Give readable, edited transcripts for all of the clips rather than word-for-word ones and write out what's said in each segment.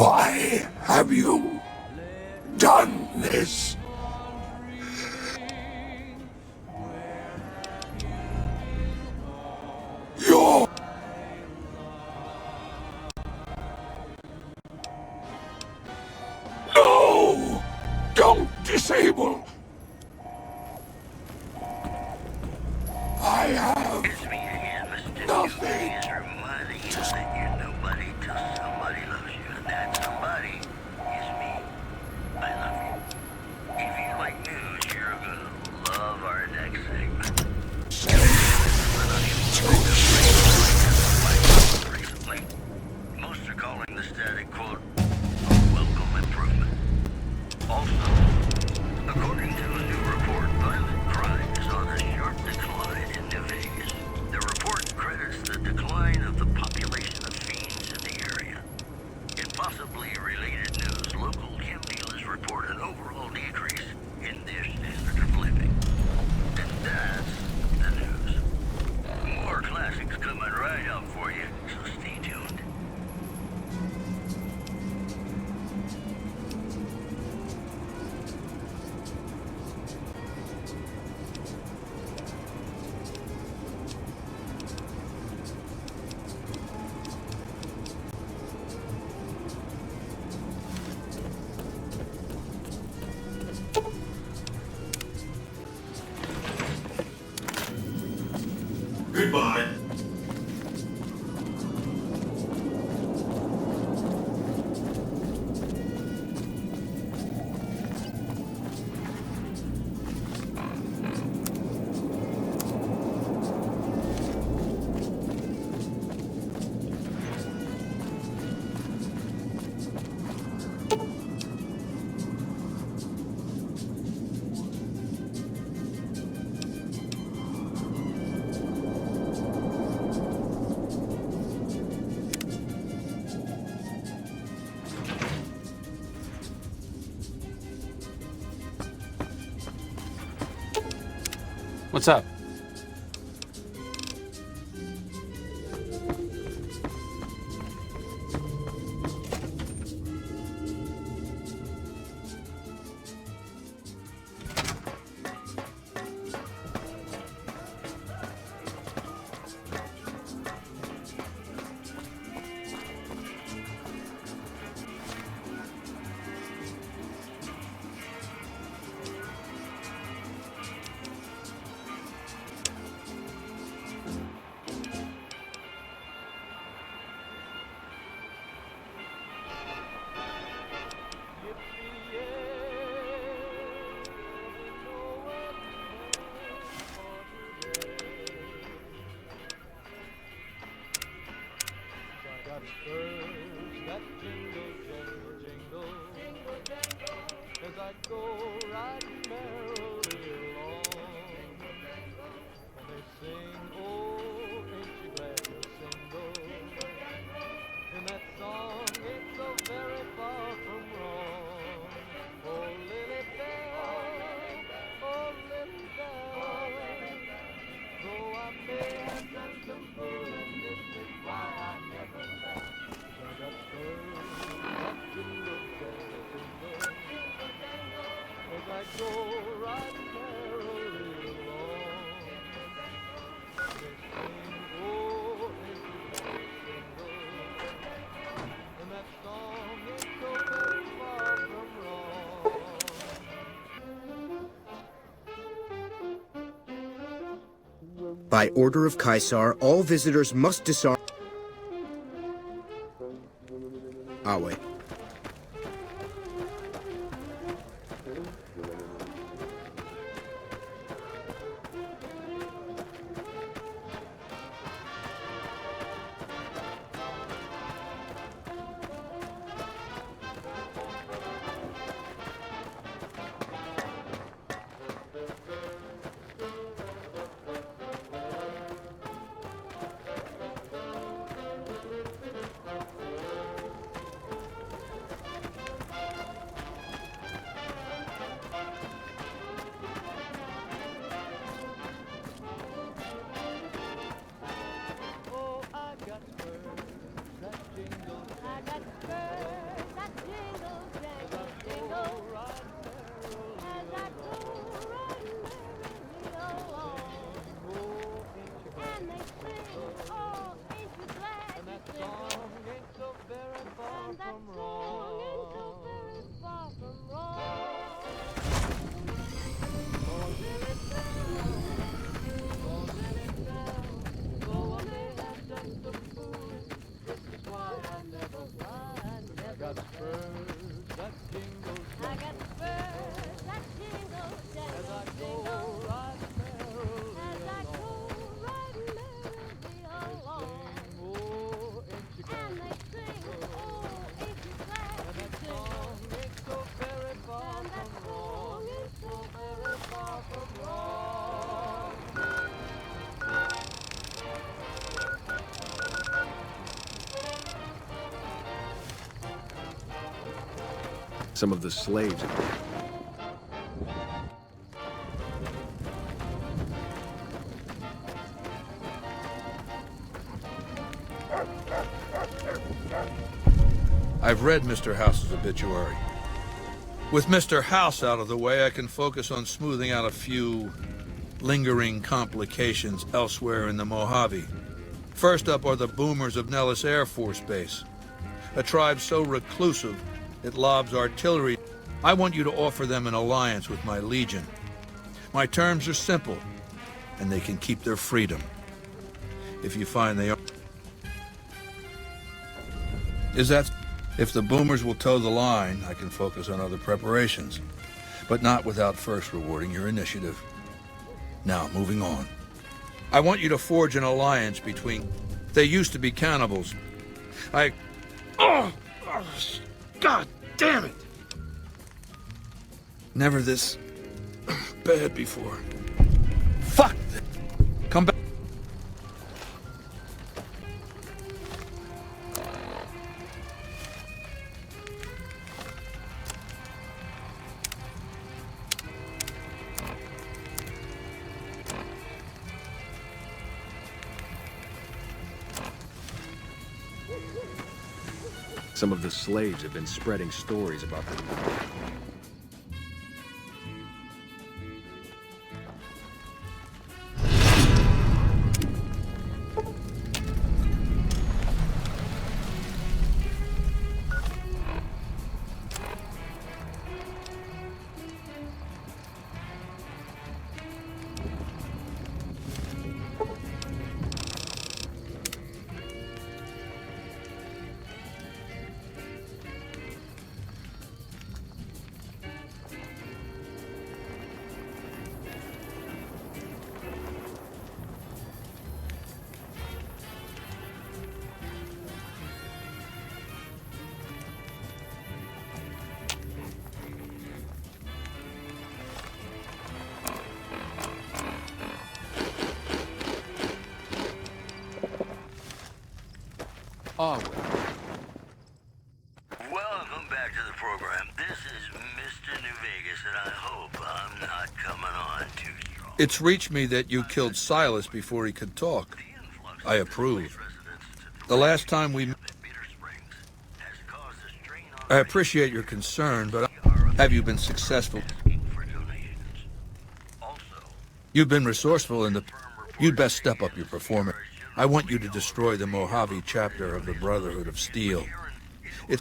Why have you done this? You're... No! Don't disable! I have It's me again, Mr. nothing. Is reminding you that you're nobody till somebody loves you, and that somebody is me. I love you. If you like news, you're gonna love our next segment. Recently, most are calling the static quote a welcome improvement. Also, according to a new report, violent crime is on a sharp decline in New Vegas. The report credits the decline of the population of fiends in the area. In possibly related news, local chem dealers report an overall decrease in their standard of living. And that's the news. More classics coming right up for you, so stay tuned. Goodbye. What's up? By order of Caesar, all visitors must disarm... Awe. Some of the slaves. I've read Mr. House's obituary. With Mr. House out of the way, I can focus on smoothing out a few lingering complications elsewhere in the Mojave. First up are the Boomers of Nellis Air Force Base, a tribe so reclusive it lobs artillery. I want you to offer them an alliance with my Legion. My terms are simple, and they can keep their freedom. If you find they are... Is that... If the Boomers will toe the line, I can focus on other preparations, but not without first rewarding your initiative. Now, moving on. I want you to forge an alliance between... They used to be cannibals. God damn it! Never this bad before. Fuck! Come back. Some of the slaves have been spreading stories about them. Welcome back to the program. This is Mr. New Vegas, and I hope I'm not coming on too strong. It's reached me that you killed Silas before he could talk. I approve. The last time we... I appreciate your concern, but have you been successful? You've been resourceful in the... You'd best step up your performance. I want you to destroy the Mojave chapter of the Brotherhood of Steel. It...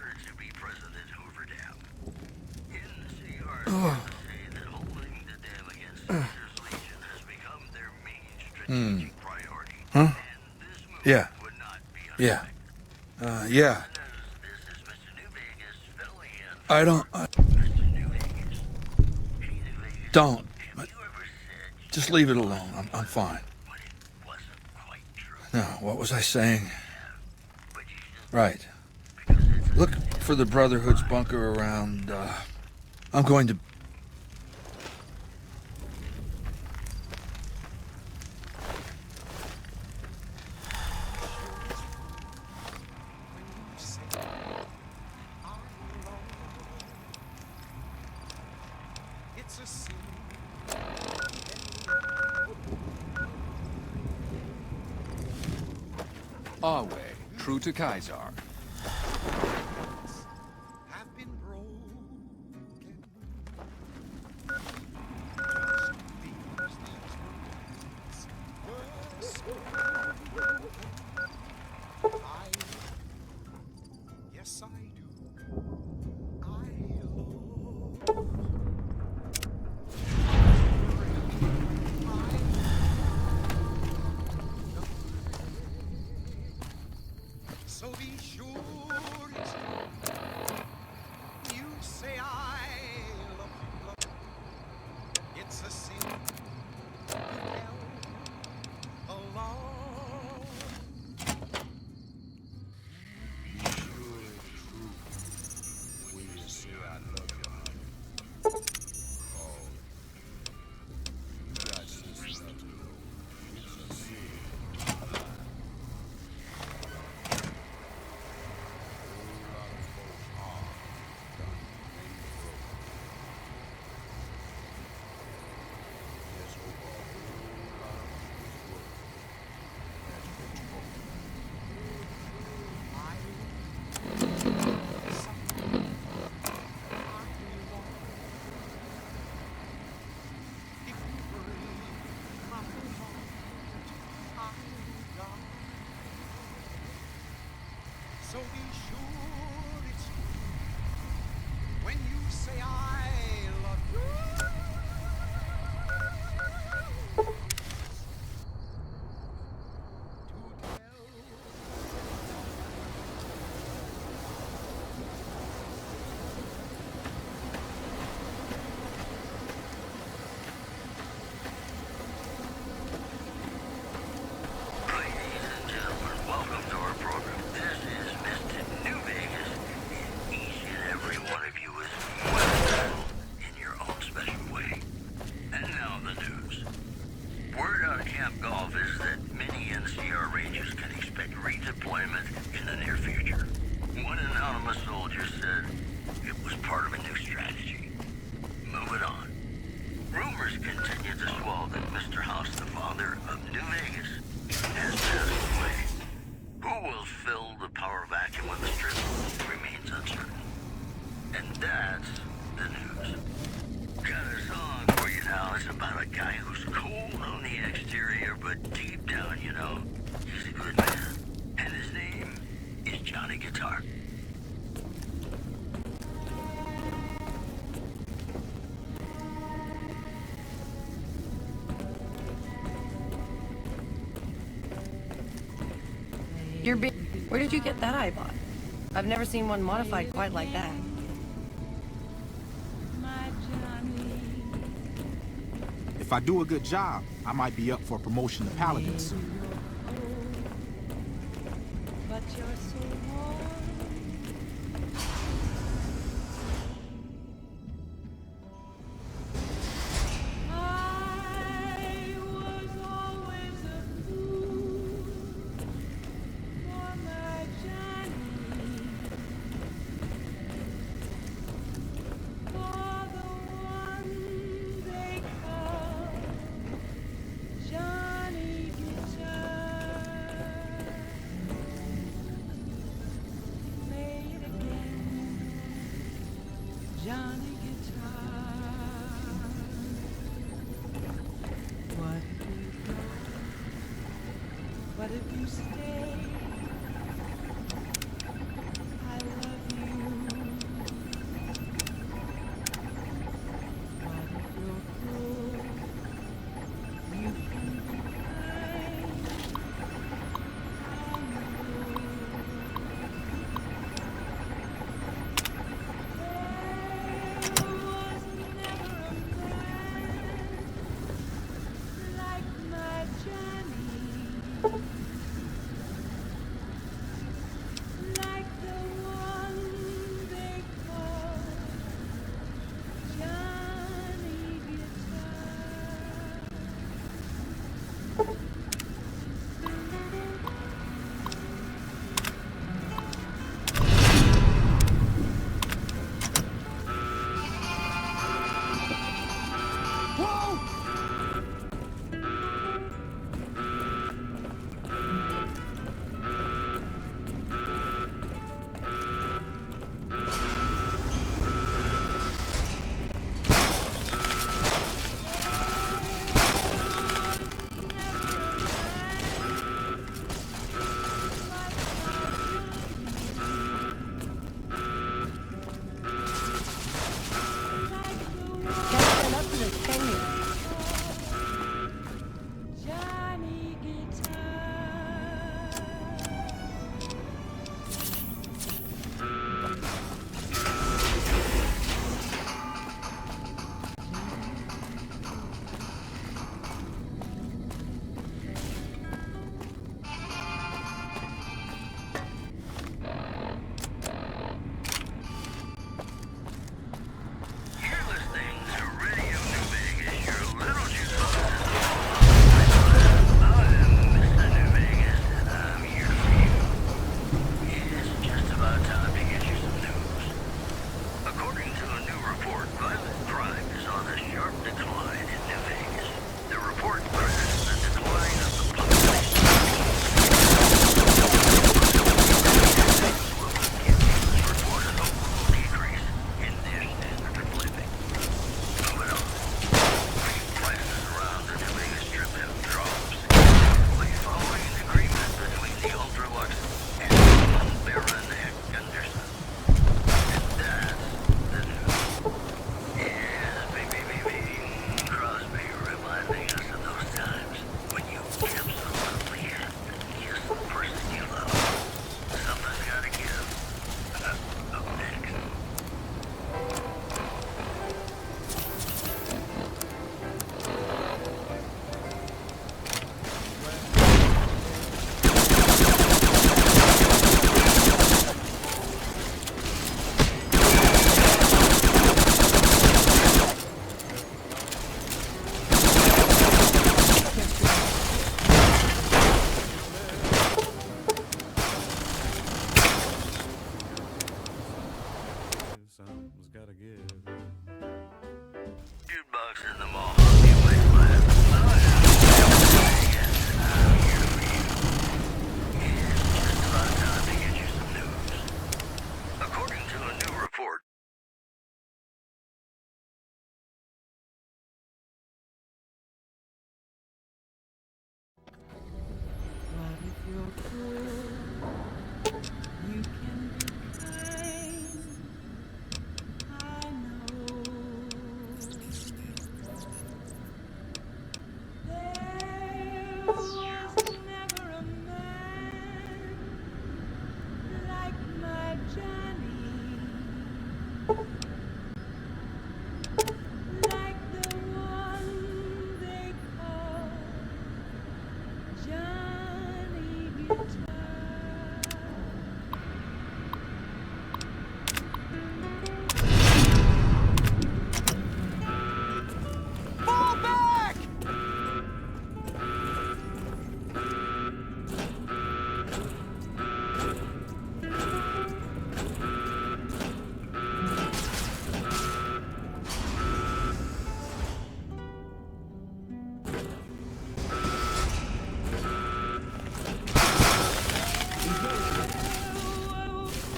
Huh? Yeah. Yeah. Yeah. I don't... Don't. Just leave it alone. I'm fine. No, what was I saying? Right. Look for the Brotherhood's bunker around, I'm going to... Our way, true to Kaiser. Yes, I do. So be sure you say I love you. It's a sin to tell alone. That's the news. Got a song for you now. It's about a guy who's cold on the exterior, but deep down, you know, he's a good man. And his name is Johnny Guitar. Where did you get that iPod? I've never seen one modified quite like that. If I do a good job, I might be up for promotion to Paladin soon. But you're so warm. I was always a fool for my Johnny, for the one they call Johnny Guitar. Play it again, Johnny Guitar. What if you go? What if you stay? I love you. What if you're cruel? You can be kind. There was never a man like my Johnny. Like the one they call Johnny Guitar. Fall back!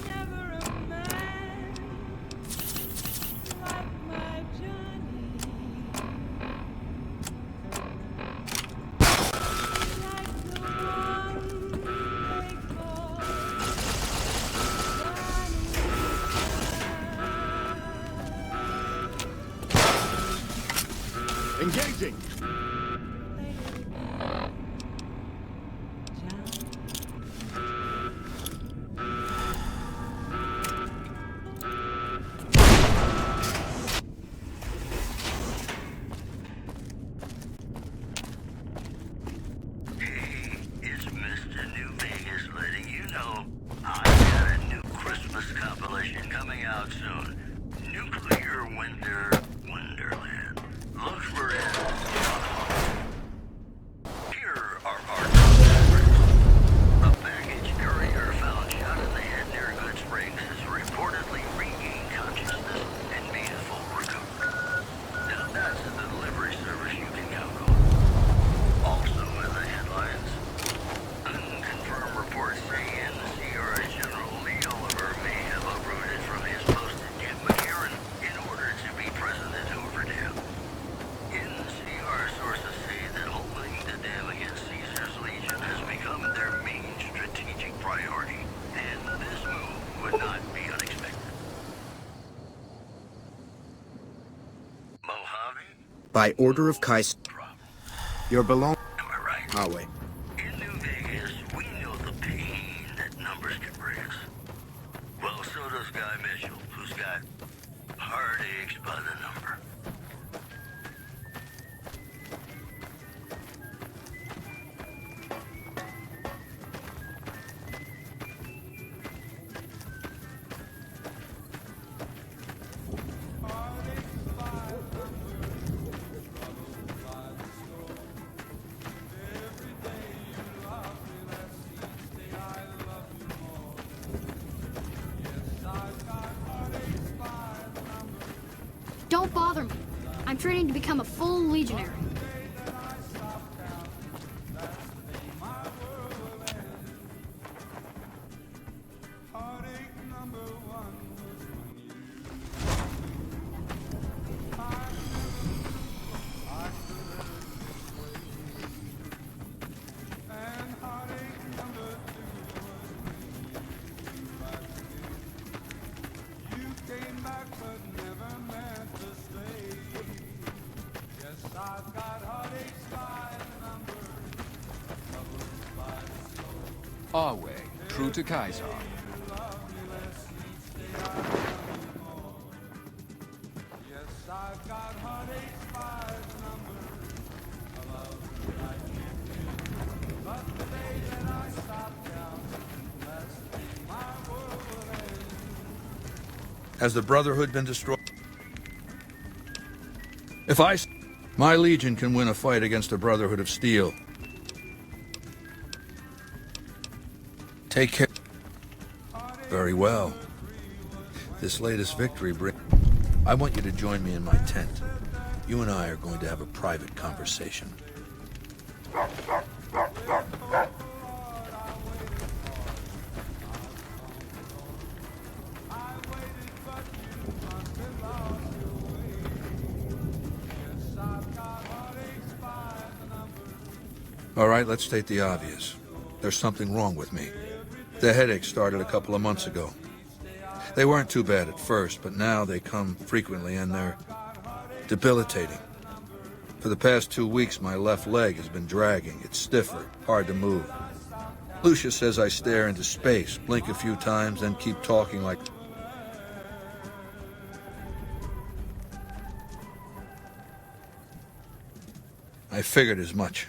Never a man like my Johnny. Like the one they call Johnny. Engaging! Hey, it's Mr. New Vegas letting you know I got a new Christmas compilation coming out soon. Nuclear Winter Wonderland. Look for it. Here are our top favorites. A baggage courier found shot in the head near Good Springs has reportedly regained consciousness and made a full recovery. Now that's a delivery service you can count on. Also in the headlines, unconfirmed reports say NCR General Lee Oliver may have uprooted from his post at Camp McCarran in order to be present at Hoover Dam. NCR sources say that holding the dam against Caesar's Legion has become their main strategic priority, and this move would not be unexpected. Mojave? By order of Kaisar, your belong. Am I right? Our way. In New Vegas, we know the pain that numbers can bring us. Well, so does Guy Mitchell, who's got heartaches by the number. Don't bother me. I'm training to become a full legionary. Our way, true to Kaisar. Has the Brotherhood been destroyed? My Legion can win a fight against the Brotherhood of Steel. Take care. Very well. This latest victory I want you to join me in my tent. You and I are going to have a private conversation. All right, let's state the obvious. There's something wrong with me. The headaches started a couple of months ago. They weren't too bad at first, but now they come frequently and they're debilitating. For the past 2 weeks, my left leg has been dragging. It's stiffer, hard to move. Lucia says I stare into space, blink a few times, then keep talking like... I figured as much.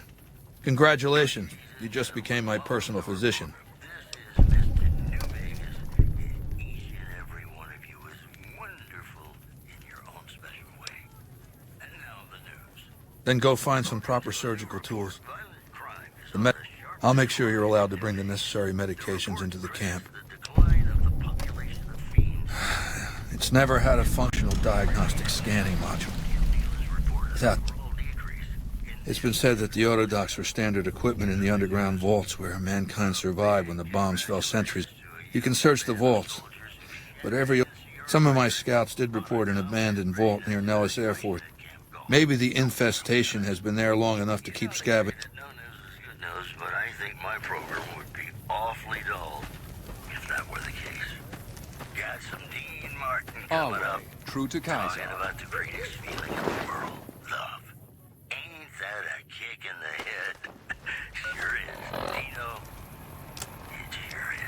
Congratulations. You just became my personal physician. This is Mr. New Vegas, and each and every one of you is wonderful in your own special way. And now the news. Then go find some proper surgical tools. I'll make sure you're allowed to bring the necessary medications into the camp. It's never had a functional diagnostic scanning module. It's been said that the autodocs were standard equipment in the underground vaults where mankind survived when the bombs fell centuries. You can search the vaults, but some of my scouts did report an abandoned vault near Nellis Air Force. Maybe the infestation has been there long enough to keep scavenging. No news is good news, but I think my program would be awfully dull if that were the case. Got some Dean Martin coming up. True to Kaiser. Talking about the greatest feeling in the world, love. Ain't that a kick in the head? Sure is. Dino, it sure is.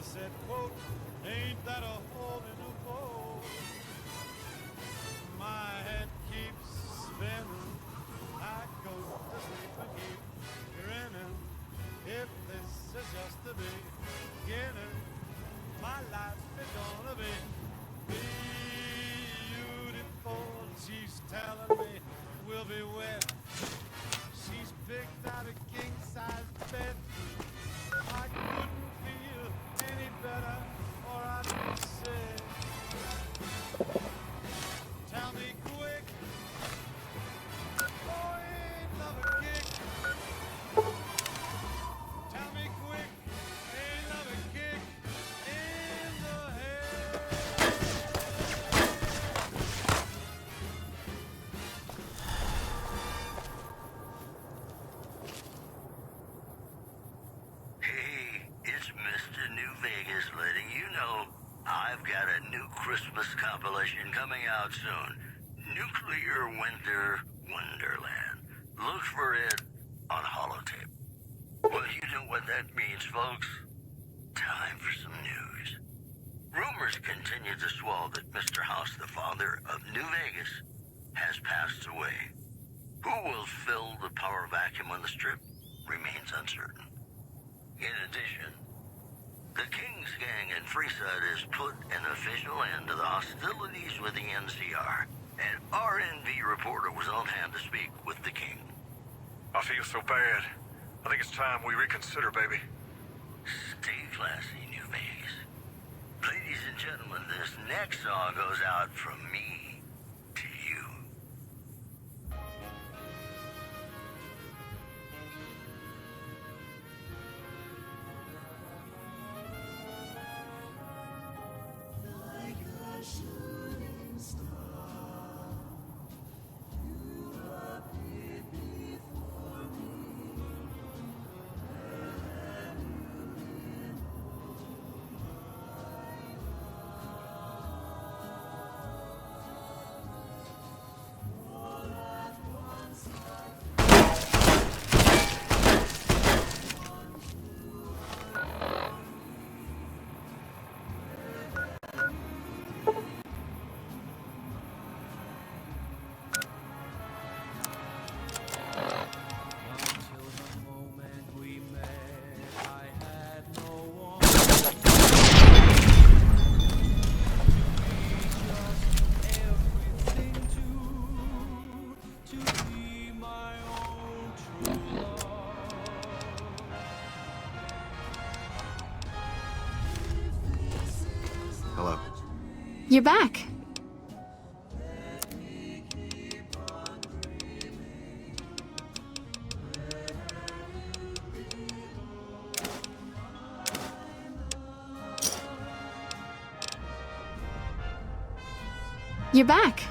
Said, quote, ain't that a hole in the boat? My head keeps spinning. I go to sleep and keep grinning. If this is just the beginning, my life is gonna be beautiful. She's telling me we'll be wed. She's picked out a king-size bed. I couldn't feel any better, or I'd be sick. Tell me quick, oh, ain't love a kick? Tell me quick, ain't love a kick in the head? Hey, it's Mr. New Vegas letting you know I've got a new Christmas compilation coming out soon. Nuclear Winter Wonderland. Look for it on holotape. Well, you know what that means, folks. Time for some news. Rumors continue to swell that Mr. House, the father of New Vegas, has passed away. Who will fill the power vacuum on the Strip remains uncertain. In addition, the King's Gang in Freeside has put an official end to the hostilities with the NCR. An RNV reporter was on hand to speak with the King. I feel so bad. I think it's time we reconsider, baby. Stay classy, New Vegas. Ladies and gentlemen, this next song goes out from me to you. You're back. You're back.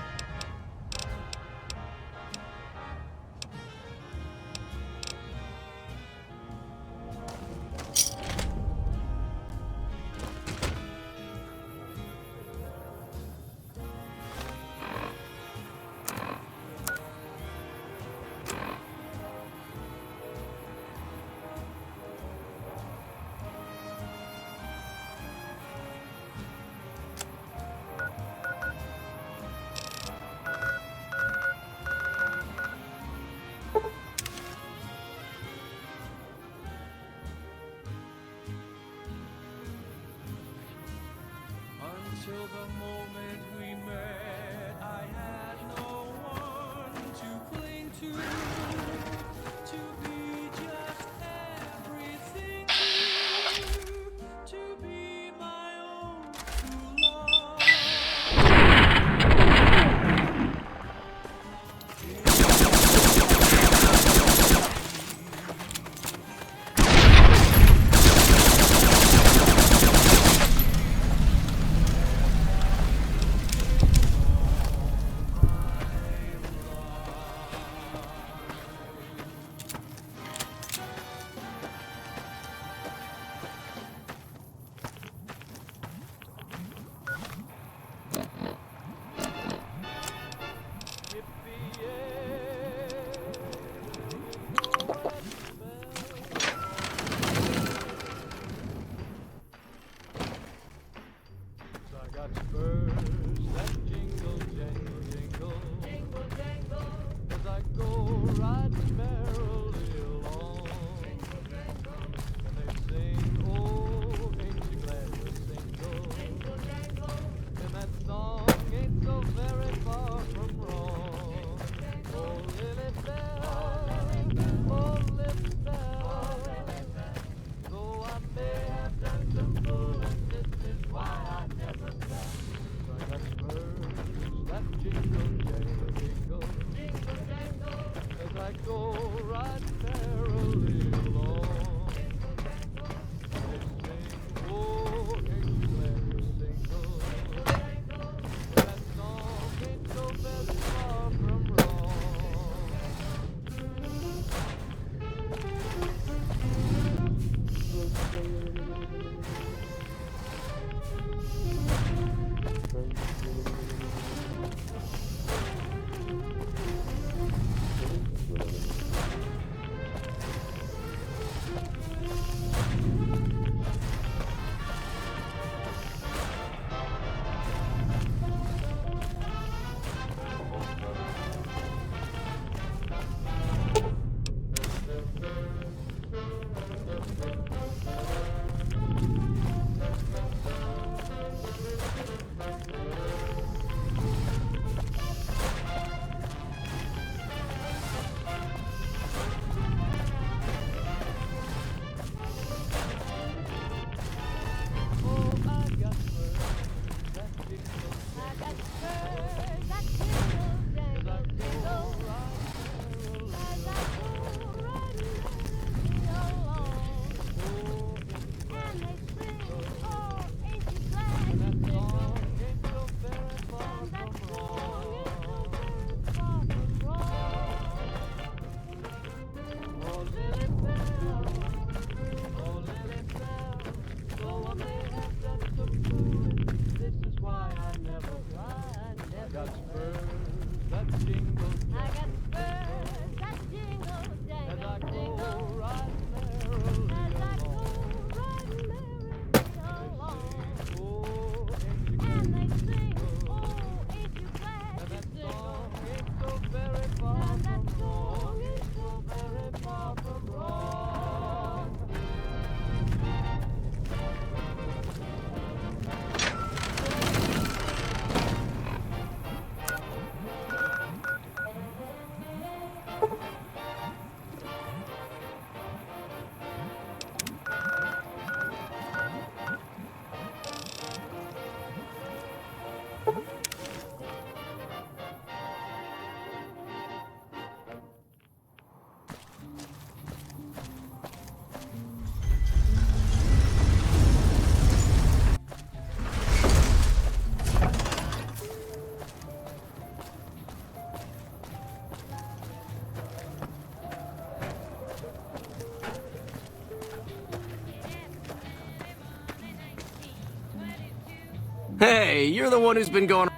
Hey, you're the one who's been going...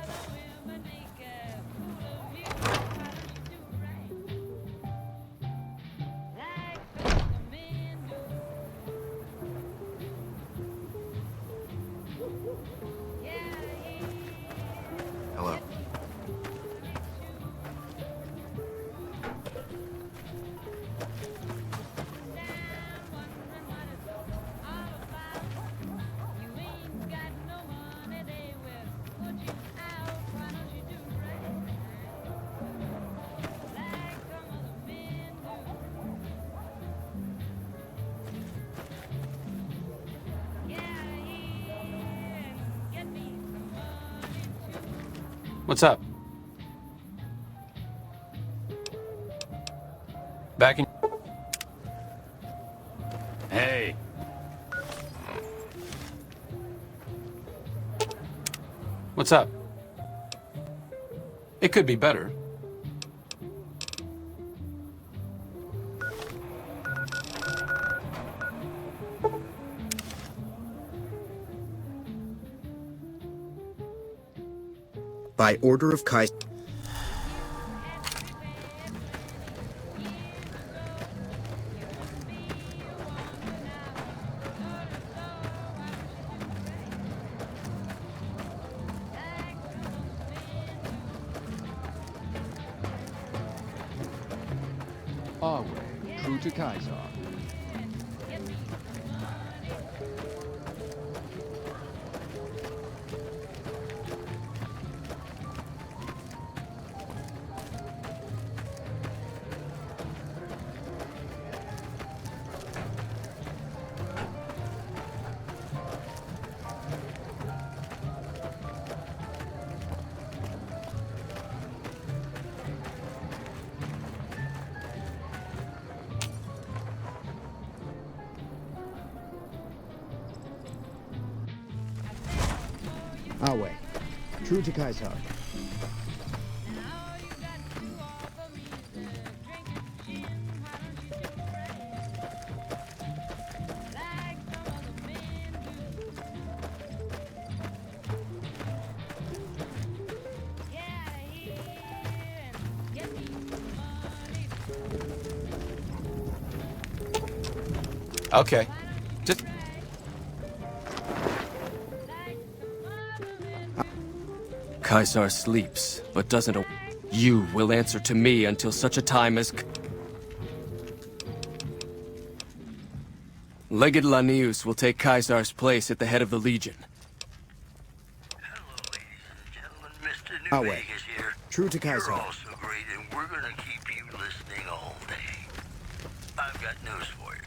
Hello. What's up? Back in... Hey. What's up? It could be better. By order of Kais... Our way, true to Kaiser. Our way. True to Kaiser. Okay. Just... Kaisar sleeps, but doesn't... You will answer to me until such a time as... Legate Lanius will take Kaisar's place at the head of the Legion. Our way. True to Kaiser. You're all so great, and we're gonna keep you listening all day. I've got news for you.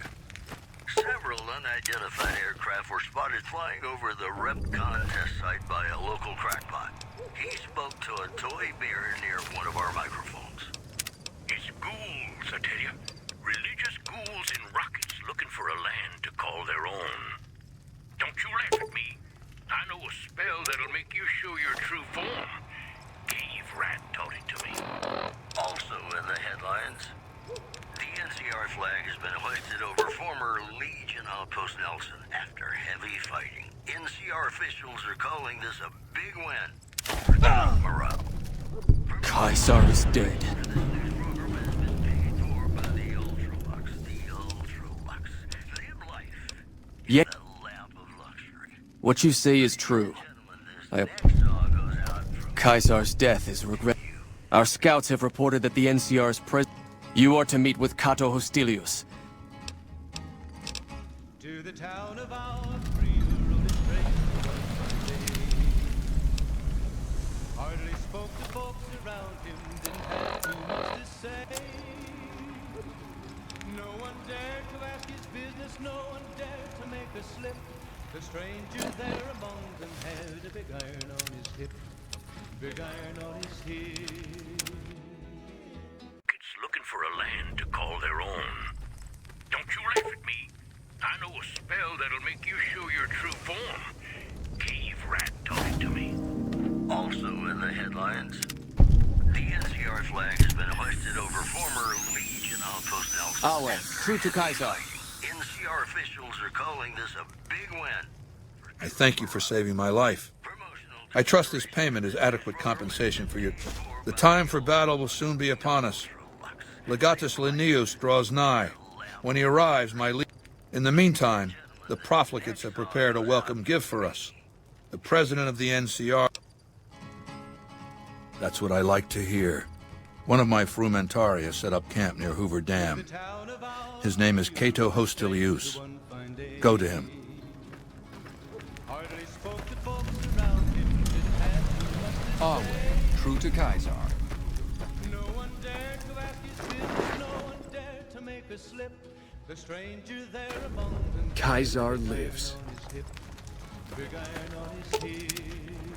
Several unidentified aircraft were spotted flying over the REPCON test site by a local crackpot. He spoke to a toy bear near one of our microphones. It's ghouls, I tell you. Religious ghouls in rockets looking for a land to call their own. Don't you laugh at me. I know a spell that'll make you show your true form. Cave Rat taught it to me. Also in the headlines, the NCR flag has been hoisted over former Legion outpost Nelson after heavy fighting. NCR officials are calling this a big win for Team morale. Kaisar is dead. Yeah. What you say is true. Kaisar's death is regret. Our scouts have reported that the NCR's president... You are to meet with Cato Hostilius. To the town of our free-rolling train hardly spoke to folks around him, didn't have too much to say. No one dared to ask his business, no one dared to make a slip. The stranger there among them had a big iron on his hip, big iron on his hip. Looking for a land to call their own. Don't you laugh at me. I know a spell that'll make you show your true form. Cave Rat taught it to me. Also in the headlines, the NCR flag has been hoisted over former Legion outpost Nelson. Our way, true to Kaisar. NCR officials are calling this a big win. I thank you for saving my life. Promotional I trust this payment is adequate compensation for your... The time for battle will soon be upon us. Legatus Linnaeus draws nigh. When he arrives, In the meantime, the profligates have prepared a welcome gift for us. The president of the NCR... That's what I like to hear. One of my Frumentari has set up camp near Hoover Dam. His name is Cato Hostilius. Go to him. Our way, true to Kaiser. No one dared to ask his business, no one dared to make a slip. The stranger there among them. Kaiser lives.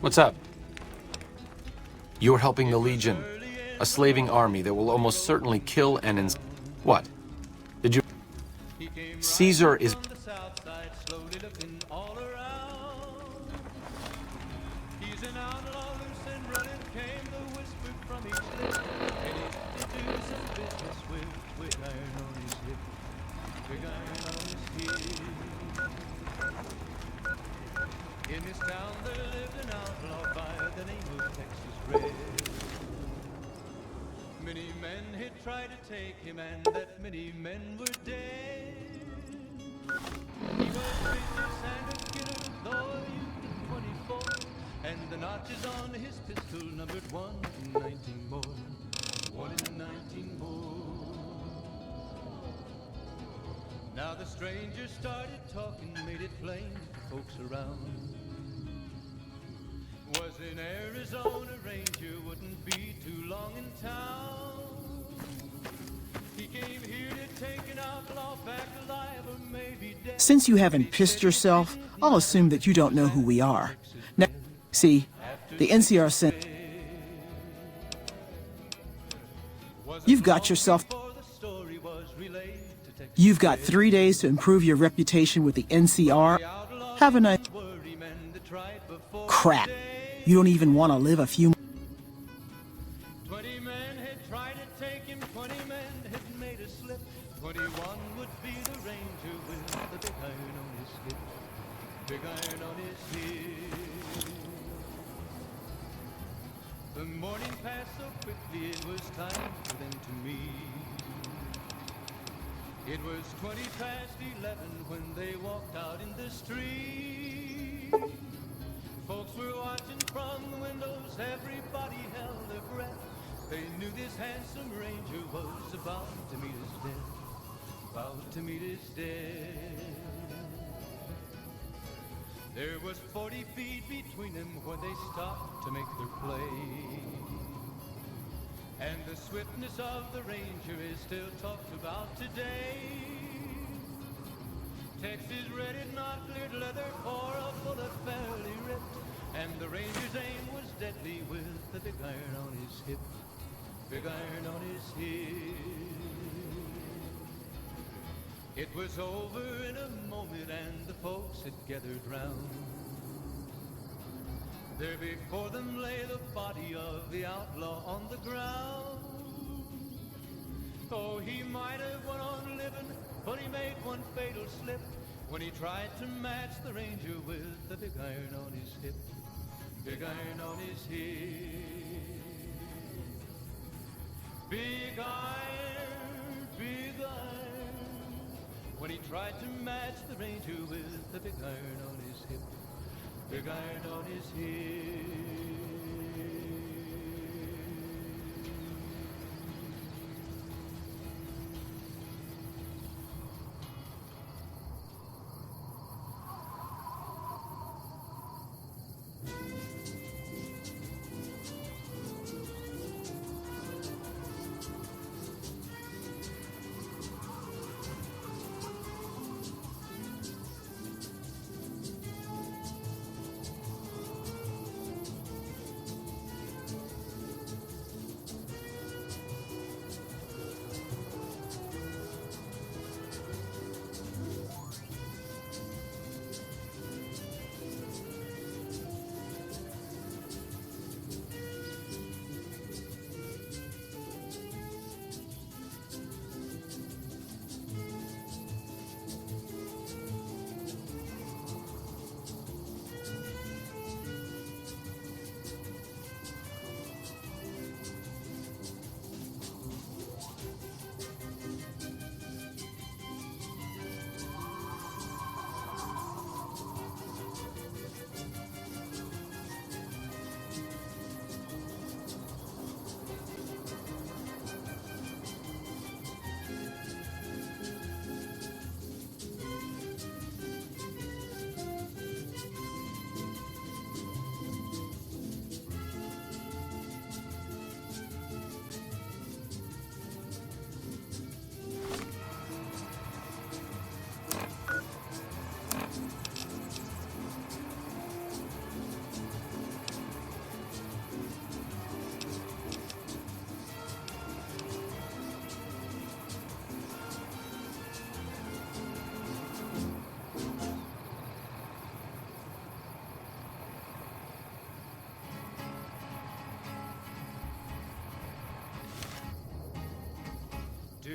What's up? You're helping the Legion, a slaving army that will almost certainly kill and What? Did you... Caesar is... In this town there lived an outlaw by the name of Texas Red. Many men had tried to take him, and that many men were dead. He was vicious and a killer, though a youth of 24, and the notches on his pistol numbered 1 in 19 more. 1 in 19 more. Now the stranger started talking, made it plain to folks around. Was in Arizona, Ranger wouldn't be too long in town. He came here to take an outlaw back alive or maybe dead. Since you haven't pissed yourself, I'll assume that you don't know who we are. Now, see, the NCR sent... You've got yourself... You've got 3 days to improve your reputation with the NCR. Have a nice... Crap. You don't even want to live a few... 20 men had tried to take him, 20 men had made a slip. 21 would be the ranger with the big iron on his hip. Big iron on his hip. The morning passed so quickly, it was time for them to meet. It was 20 past 11 when they walked out in the street. Folks were watching from the windows, everybody held their breath. They knew this handsome ranger was about to meet his death. About to meet his death. There was 40 feet between them when they stopped to make their play. And the swiftness of the ranger is still talked about today. Texas red had not cleared leather for a bullet fairly ripped, and the ranger's aim was deadly with the big iron on his hip. Big iron on his hip. It was over in a moment and the folks had gathered round. There before them lay the body of the outlaw on the ground. Oh, he might have went on living, but he made one fatal slip when he tried to match the ranger with the big iron on his hip. Big iron on his hip. Big iron, when he tried to match the ranger with the big iron on his hip. Big iron on his hip.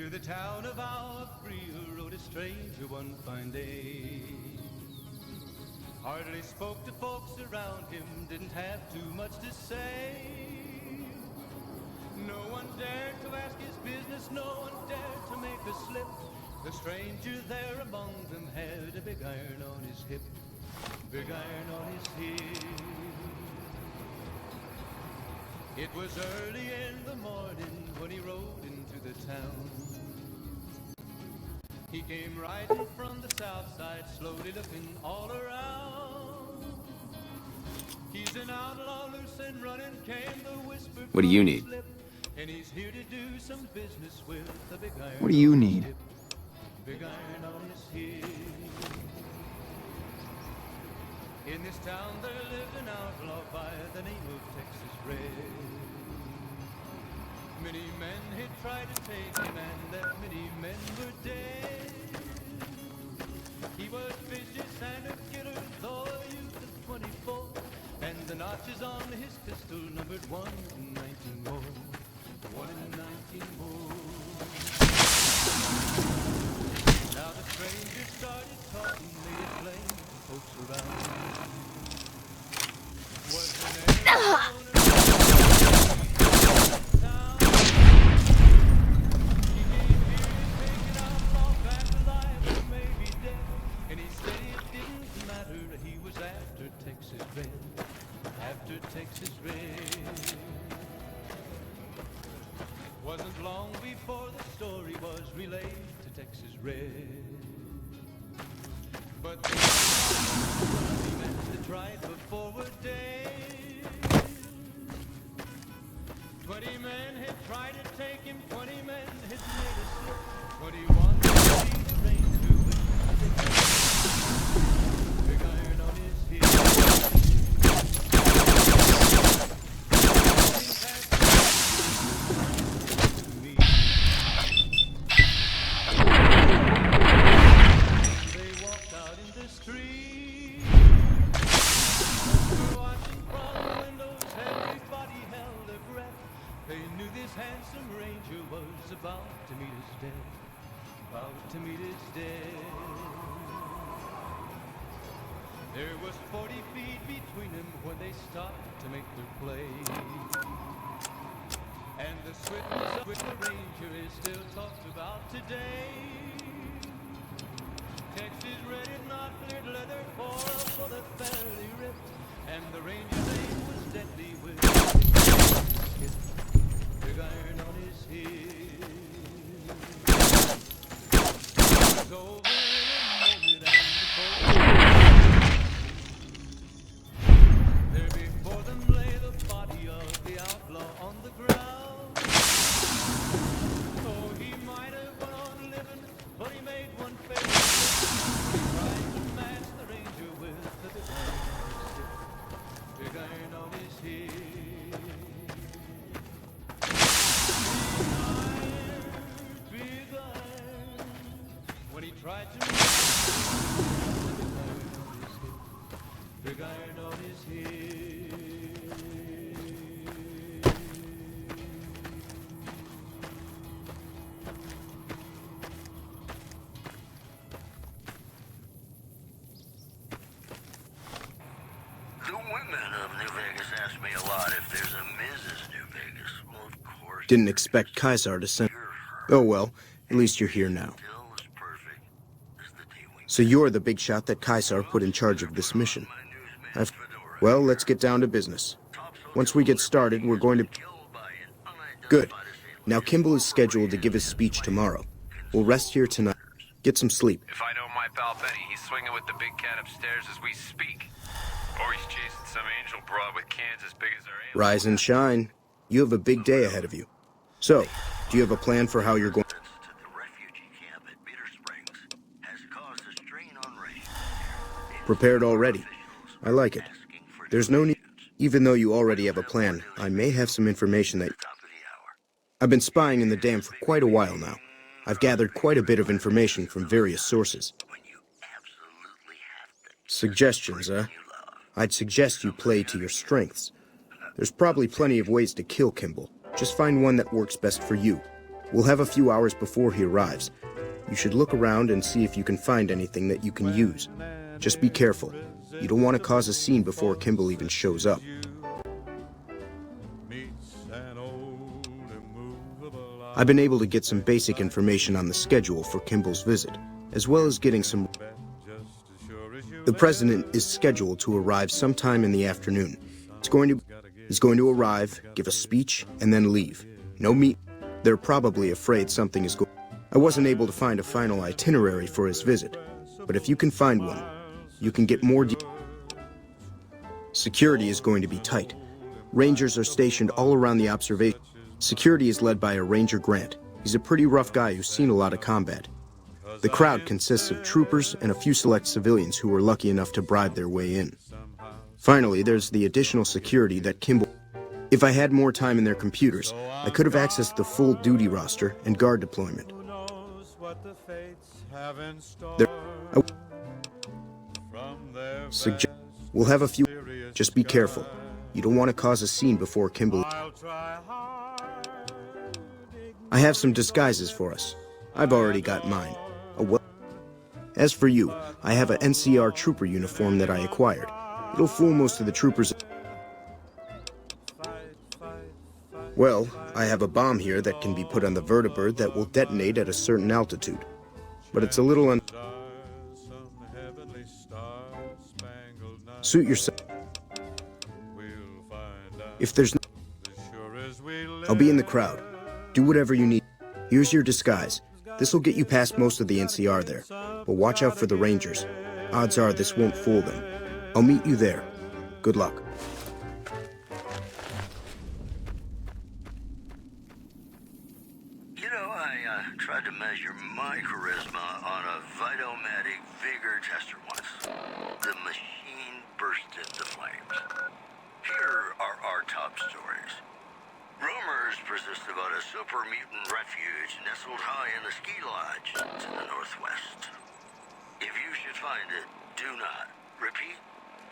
To the town of Alfrea rode a stranger one fine day. Hardly spoke to folks around him, didn't have too much to say. No one dared to ask his business, no one dared to make a slip. The stranger there among them had a big iron on his hip, big iron on his hip. It was early in the morning when he rode into the town. He came riding from the south side, slowly looking all around. He's an outlaw, loose and running, came the whisper. What do you need? And he's here to do some business with the big iron. What do you need? Big iron on his hip. In this town there lived an outlaw by the name of Texas Red. Many men had tried to take him, and that many men were dead. He was vicious and a killer, though a youth of 24, and the notches on his pistol numbered 1 in 19 more. 1 in 19 more. Now the stranger started talking, made it plain to folks around. Was the name after Texas Red. Wasn't long before the story was relayed to Texas Red. But the men that tried before were dead. 20 men had tried to take him, 20 men had made a slip. 21 had seen the rain through it. Big iron on his hip. Handsome ranger was about to meet his death, about to meet his death. There was 40 feet between them when they stopped to make their play. And the swiftness with the ranger is still talked about today. Texas Red had not cleared leather for the fairly ripped, and the ranger's aim was deadly with big iron on his hip. It was over in a moment, and the folks there before them lay the body of the outlaw on the ground. Oh, he might have went on living, but he made one fatal mistake. He tried to match the ranger with the big iron on his hip. When he tried to big iron on his hip. The women of New Vegas ask me a lot if there's a Mrs. New Vegas. Well, of course. Didn't expect Kaisar to send. Oh well, at least you're here now. So you're the big shot that Kaisar put in charge of this mission. Well, let's get down to business. Once we get started, we're going to... Good. Now Kimball is scheduled to give his speech tomorrow. We'll rest here tonight. Get some sleep. If I know my pal Benny, he's swinging with the big cat upstairs as we speak. Or he's chasing some angel broad with cans as big as our aim. Rise and shine. You have a big day ahead of you. So, do you have a plan for how you're going... Prepared already. I like it. There's no need... Even though you already have a plan, I may have some information that... I've been spying in the dam for quite a while now. I've gathered quite a bit of information from various sources. Suggestions, huh? I'd suggest you play to your strengths. There's probably plenty of ways to kill Kimball. Just find one that works best for you. We'll have a few hours before he arrives. You should look around and see if you can find anything that you can use. Just be careful. You don't want to cause a scene before Kimball even shows up. I've been able to get some basic information on the schedule for Kimball's visit, as well as getting some... The President is scheduled to arrive sometime in the afternoon. He's going to arrive, give a speech, and then leave. No meet. They're probably afraid something is going... I wasn't able to find a final itinerary for his visit, but if you can find one, you can get more Security is going to be tight. Rangers are stationed all around the observation. Security is led by a Ranger Grant. He's a pretty rough guy who's seen a lot of combat. The crowd consists of troopers and a few select civilians who were lucky enough to bribe their way in. Finally, there's the additional security that Kimball... If I had more time in their computers, I could have accessed the full duty roster and guard deployment. We'll have a few... Just be careful. You don't want to cause a scene before Kimball... I have some disguises for us. I've already got mine. As for you, I have an NCR trooper uniform that I acquired. It'll fool most of the troopers. Well, I have a bomb here that can be put on the vertibird that will detonate at a certain altitude. But it's a little Suit yourself. If there's no... I'll be in the crowd. Do whatever you need. Here's your disguise. This'll get you past most of the NCR there. But watch out for the Rangers. Odds are this won't fool them. I'll meet you there. Good luck. You know, I tried to measure my charisma on a Vitomatic vigor tester once. The machine burst into flames. Here are our top stories. Rumors persist about a super mutant refuge nestled high in the ski lodge to the northwest. If you should find it, do not, repeat,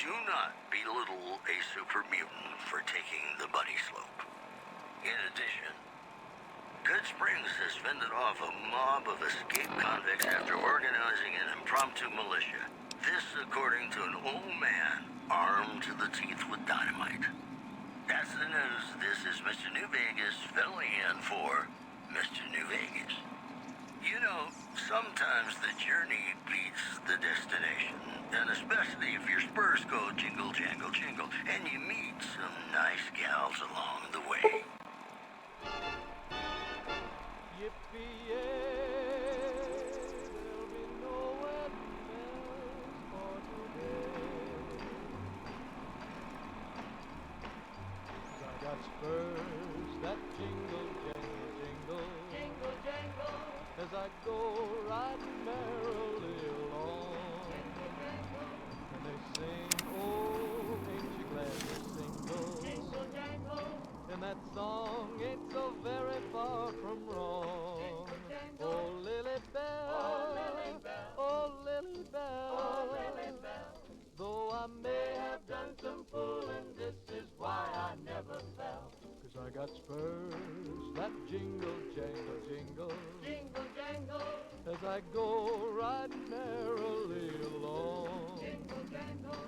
do not belittle a super mutant for taking the bunny slope. In addition, Good Springs has fended off a mob of escaped convicts after organizing an impromptu militia. This according to an old man armed to the teeth with dynamite. That's the news. This is Mr. New Vegas filling in for Mr. New Vegas. You know, sometimes the journey beats the destination, and especially if your spurs go jingle, jangle, jingle, and you meet some nice gals along the way. Spurs that jingle, jangle, jingle, jingle, jangle, as I go riding merrily along. And they sing, oh, ain't you glad you're single? Jingle, jangle, and that song ain't so very far from wrong. Oh, Lily Bell, oh, Lily Bell, oh, Lily Bell, though I may have done some fooling, this is why I never fell. 'Cause I got spurs that jingle, jangle, jingle, jingle, jangle, as I go riding merrily along. Jingle, jangle,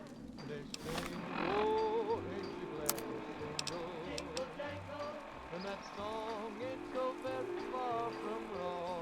they sing, oh, ain't you glad you're single? Jingle, jangle, and that song ain't so very far from wrong.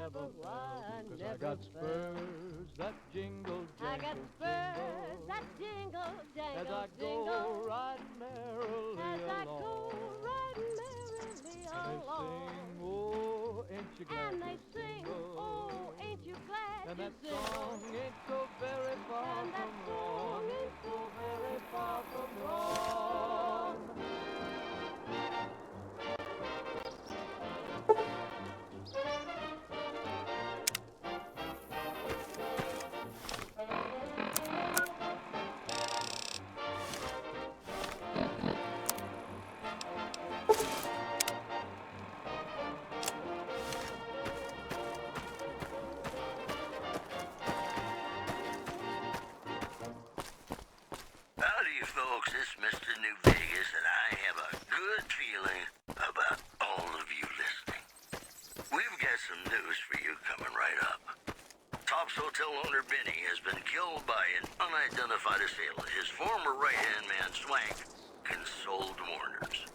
never fell, 'cause I got spurs that jingle, I got jangle, spurs that jingle, jangle, as I jingle. go riding merrily As I along. go riding merrily along. Oh, ain't you glad And they to sing, jingle? oh, ain't you glad And to that jingle? song ain't so very far And that from wrong. song ain't so very far from wrong. Howdy, folks. It's Mr. New Vegas, and I have a good feeling about all of you listening. We've got some news for you coming right up. Tops Hotel owner Benny has been killed by an unidentified assailant. His former right-hand man, Swank, consoled mourners.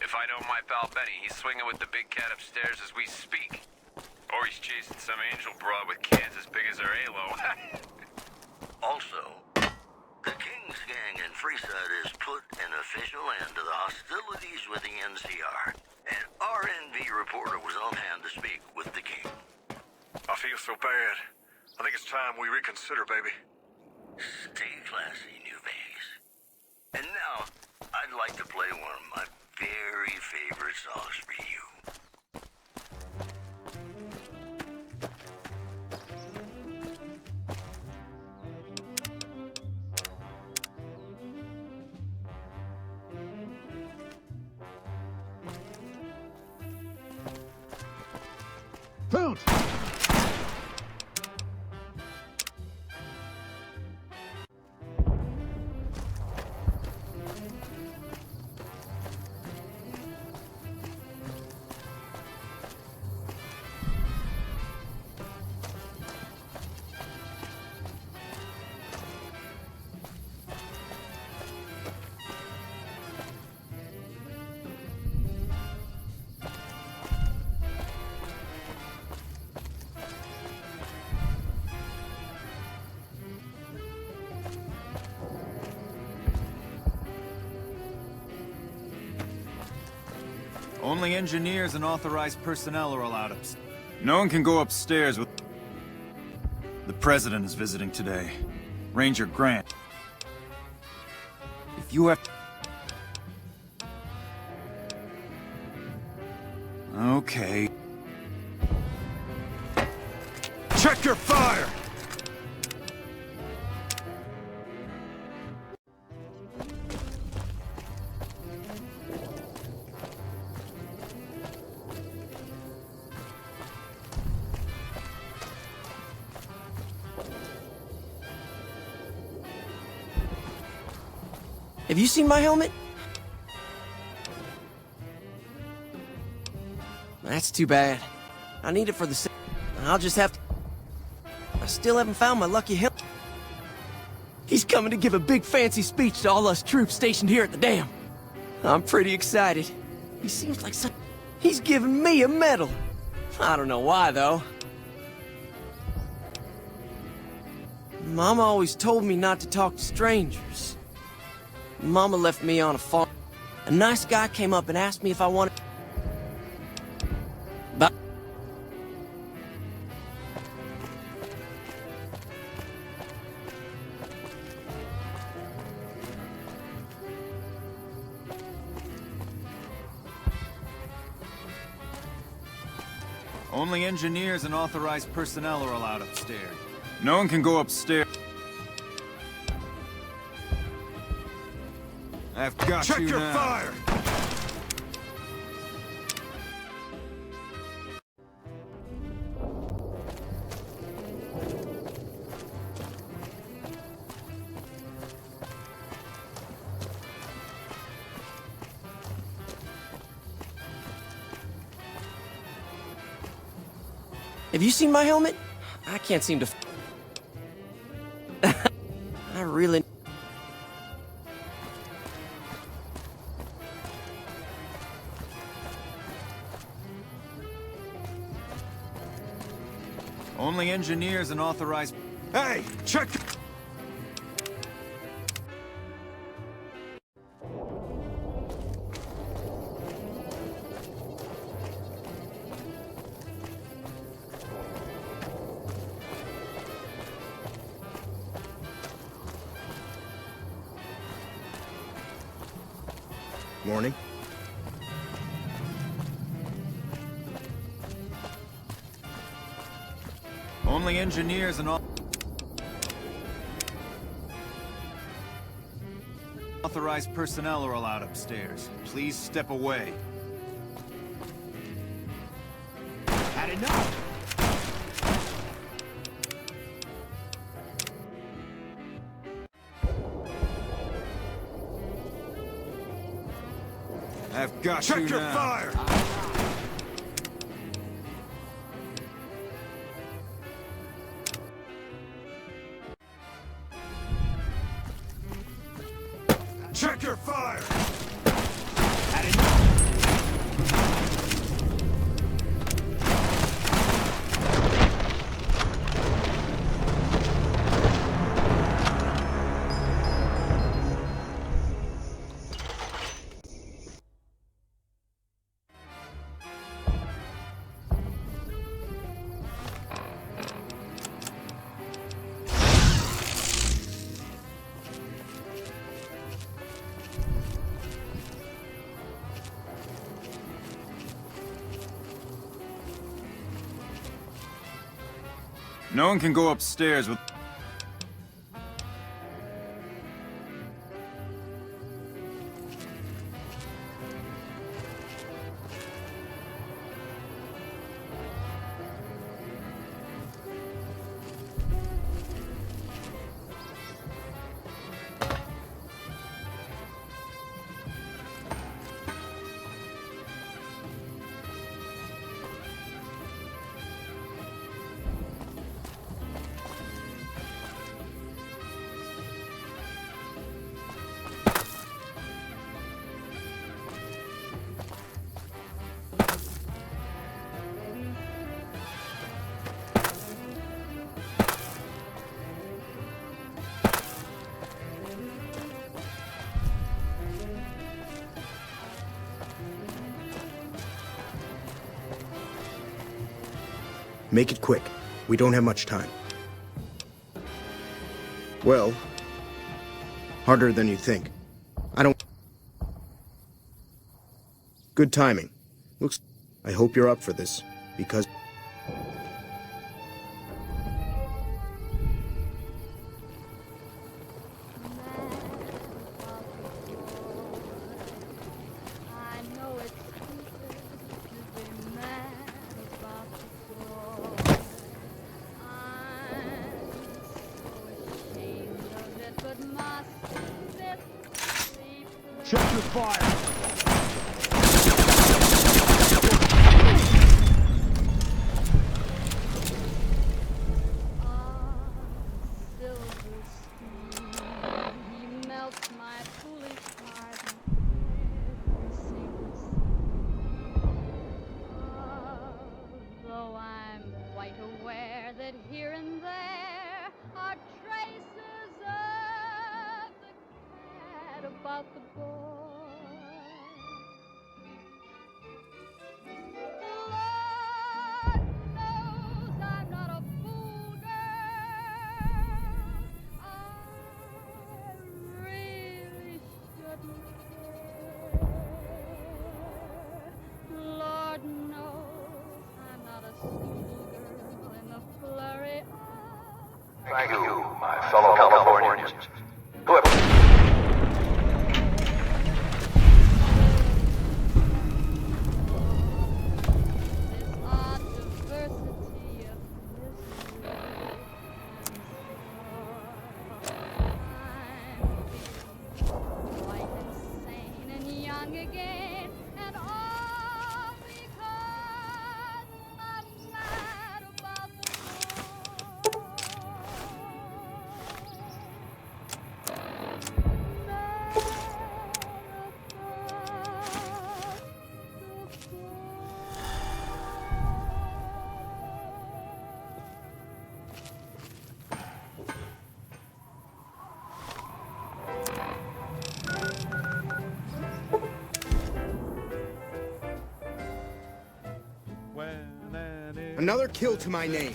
If I know my pal Benny, he's swinging with the big cat upstairs as we speak. Or he's chasing some angel broad with cans as big as her halo. Also, the King's Gang in Freeside has put an official end to the hostilities with the NCR. An RNV reporter was on hand to speak with the King. I feel so bad. I think it's time we reconsider, baby. Stay classy, New Vegas. And now, I'd like to play one of my very favorite songs for you. Boot! Only engineers and authorized personnel are allowed upstairs. No one can go upstairs with... The President is visiting today. Ranger Grant. If you have... Okay. Check your fire! Have you seen my helmet? That's too bad. I need it for the... I'll just have to... I still haven't found my lucky helmet. He's coming to give a big fancy speech to all us troops stationed here at the dam. I'm pretty excited. He seems like such... He's giving me a medal. I don't know why, though. Mama always told me not to talk to strangers. Mama left me on a farm. A nice guy came up and asked me if I wanted... But... Only engineers and authorized personnel are allowed upstairs. No one can go upstairs. I've got Check you your now. fire! Have you seen my helmet? I can't seem to... I really... Only engineers and authorized... Hey, check... Morning. Only engineers and authorized personnel are allowed upstairs. Please step away. Had enough! I've got Check you your now. fire! Check your fire! Had enough! No one can go upstairs with... Make it quick. We don't have much time. Well, harder than you think. I don't... Good timing. Looks... I hope you're up for this, because... Check your fire! He melts my foolish heart with sings. Though I'm quite aware that here and there are traces of the cat about the boy. Lord knows I'm not a fool, girl. I really shouldn't care. Lord knows I'm not a schoolgirl in the flurry of... Thank you, my fellow Californians. Whoever... Again, and all because I'm mad about the war. Another kill to my name.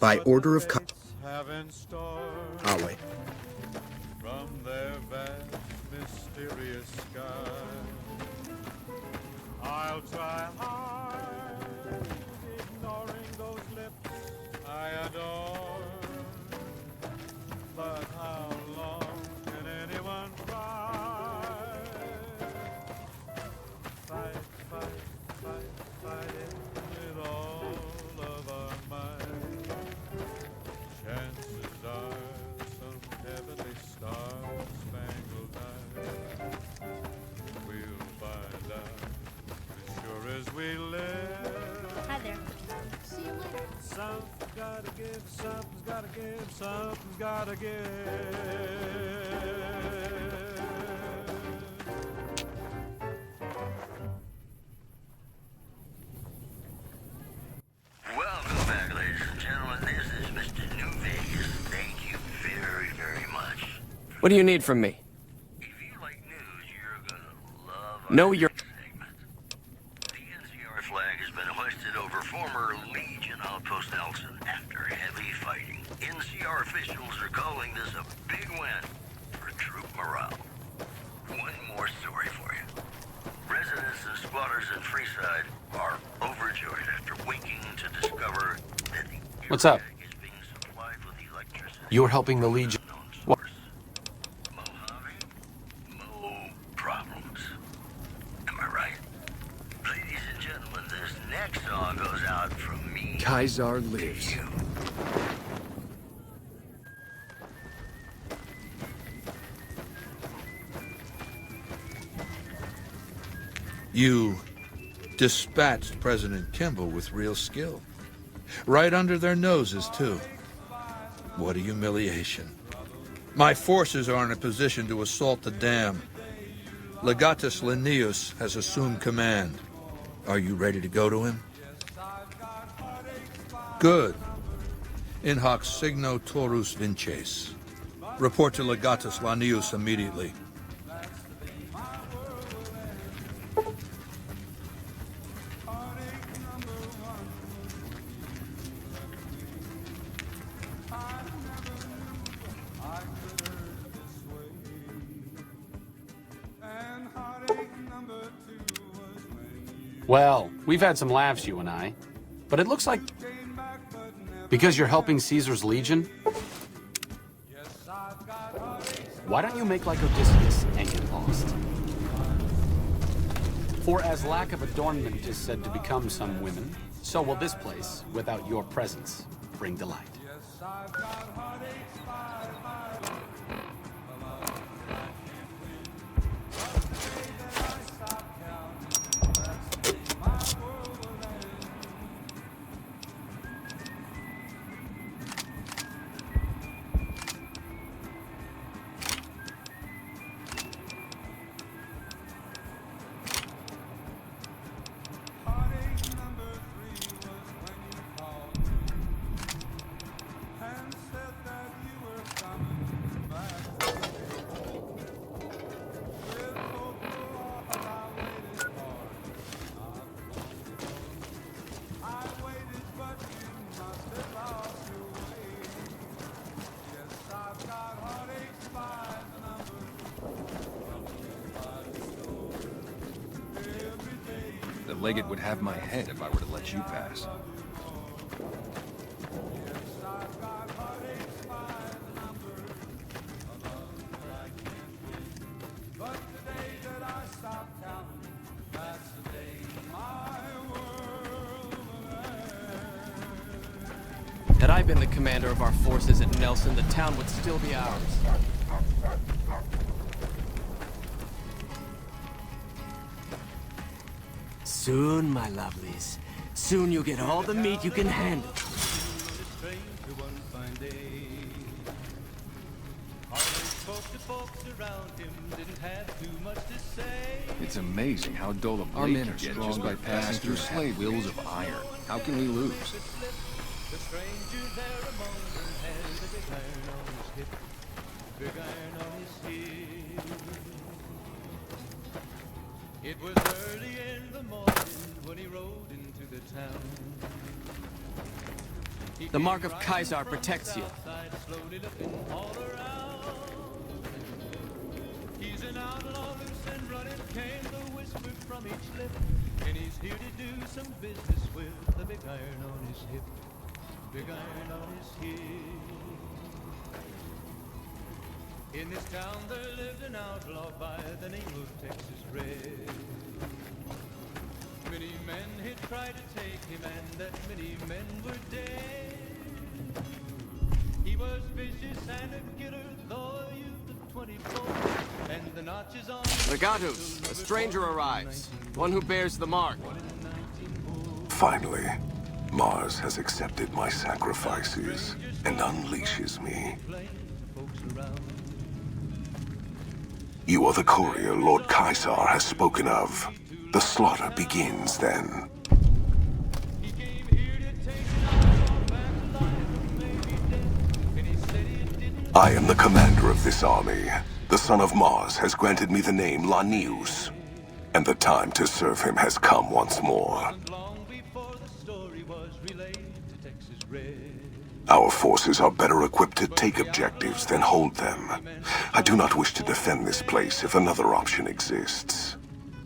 By order of I'll wait. From their vast, mysterious sky, I'll try hard, ignoring those lips I adore. But how long can anyone try? Fight, fight, fight, fight it with all of our might. Chances are some heavenly star-spangled night we'll find out as sure as we live. Hi there. See you later. Something's gotta give, something's gotta give, something's gotta give. Welcome back, ladies and gentlemen. This is Mr. New Vegas. Thank you very, very much. What do you need from me? If you like news, you're gonna love Know our your... The NCR flag has been hoisted over former Legion outpost Nelson after heavy fighting. NCR officials are calling this a big win for troop morale. One more story for you. Residents and squatters in Freeside are overjoyed after waking to discover that the What's up? is being supplied with electricity. You're helping the Legion. What? No problems. Am I right? Ladies and gentlemen, this next song goes out from me. Kaiser lives. You dispatched President Kimball with real skill. Right under their noses, too. What a humiliation. My forces are in a position to assault the dam. Legatus Linnaeus has assumed command. Are you ready to go to him? Good. In hoc signo Taurus vinces. Report to Legatus Linnaeus immediately. Well, we've had some laughs, you and I. But it looks like... Because you're helping Caesar's Legion? Why don't you make like Odysseus and get lost? For as lack of adornment is said to become some women, so will this place, without your presence, bring delight. And Legate would have my head if I were to let you pass. Had I been the commander of our forces at Nelson, the town would still be ours. Soon, my lovelies. Soon you'll get all the meat you can handle. It's amazing how dull a Our blade men can are get strong just by but passing through bastards slave have wheels of iron. How can we lose? The stranger there among them had a big iron on his hip, big iron on his hip. It was early in the morning when he rode into the town. The mark of Caesar protects you. Slowly looking all around. He's an outlaw, loose and running, came the whisper from each lip. And he's here to do some business with the big iron on his hip. Big iron on his hip. In this town there lived an outlaw by the name of Texas Red. Many men had tried to take him, and that many men were dead. He was vicious and a killer, though a youth of 24, and the notches on Legatus, a stranger arrives. One who bears the mark. Finally, Mars has accepted my sacrifices and unleashes me. You are the courier Lord Caesar has spoken of. The slaughter begins then. I am the commander of this army. The son of Mars has granted me the name Lanius, and the time to serve him has come once more. Our forces are better equipped to take objectives than hold them. I do not wish to defend this place if another option exists.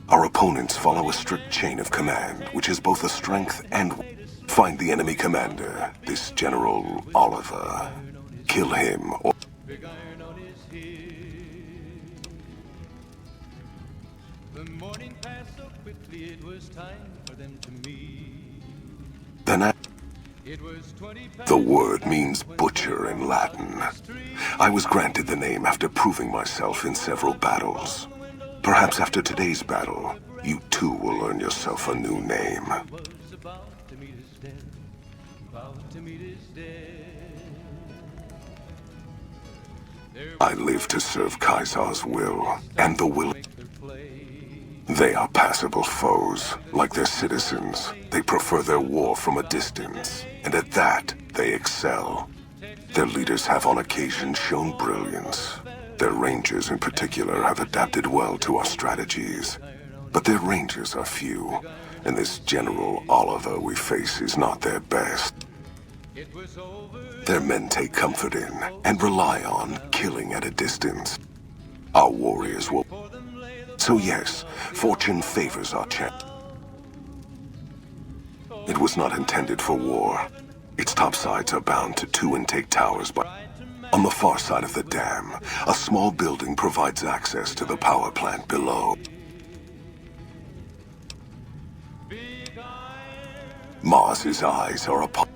Our opponents follow a strict chain of command, which is both a strength and... Find the enemy commander, this General Oliver. Kill him or... big iron on his hip. The morning passed so quickly it was time for them to meet. Then It was 20 past the word means butcher in Latin. I was granted the name after proving myself in several battles. Perhaps after today's battle, you too will earn yourself a new name. was about to meet his death, about to meet his death. I live to serve Caesar's will, and the will... They are passable foes. Like their citizens, they prefer their war from a distance, and at that, they excel. Their leaders have on occasion shown brilliance. Their rangers in particular have adapted well to our strategies. But their rangers are few, and this General Oliver we face is not their best. Their men take comfort in, and rely on, killing at a distance. Our warriors will... So yes, fortune favors our champ. It was not intended for war. Its top sides are bound to 2 intake towers, but on the far side of the dam, a small building provides access to the power plant below. Mars's eyes are upon...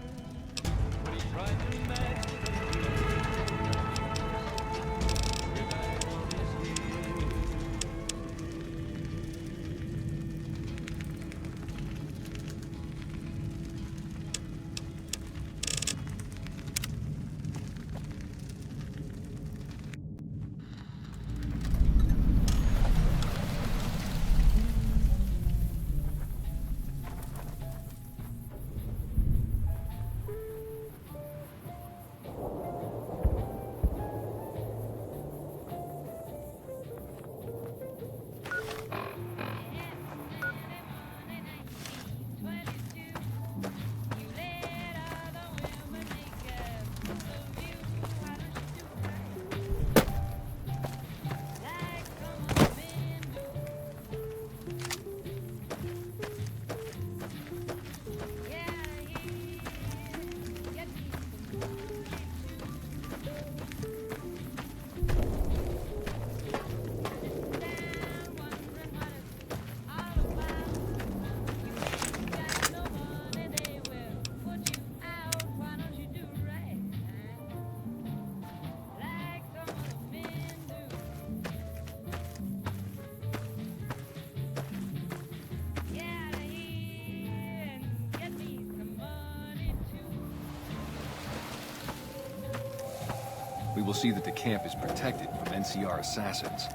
we will see that the camp is protected from NCR assassins.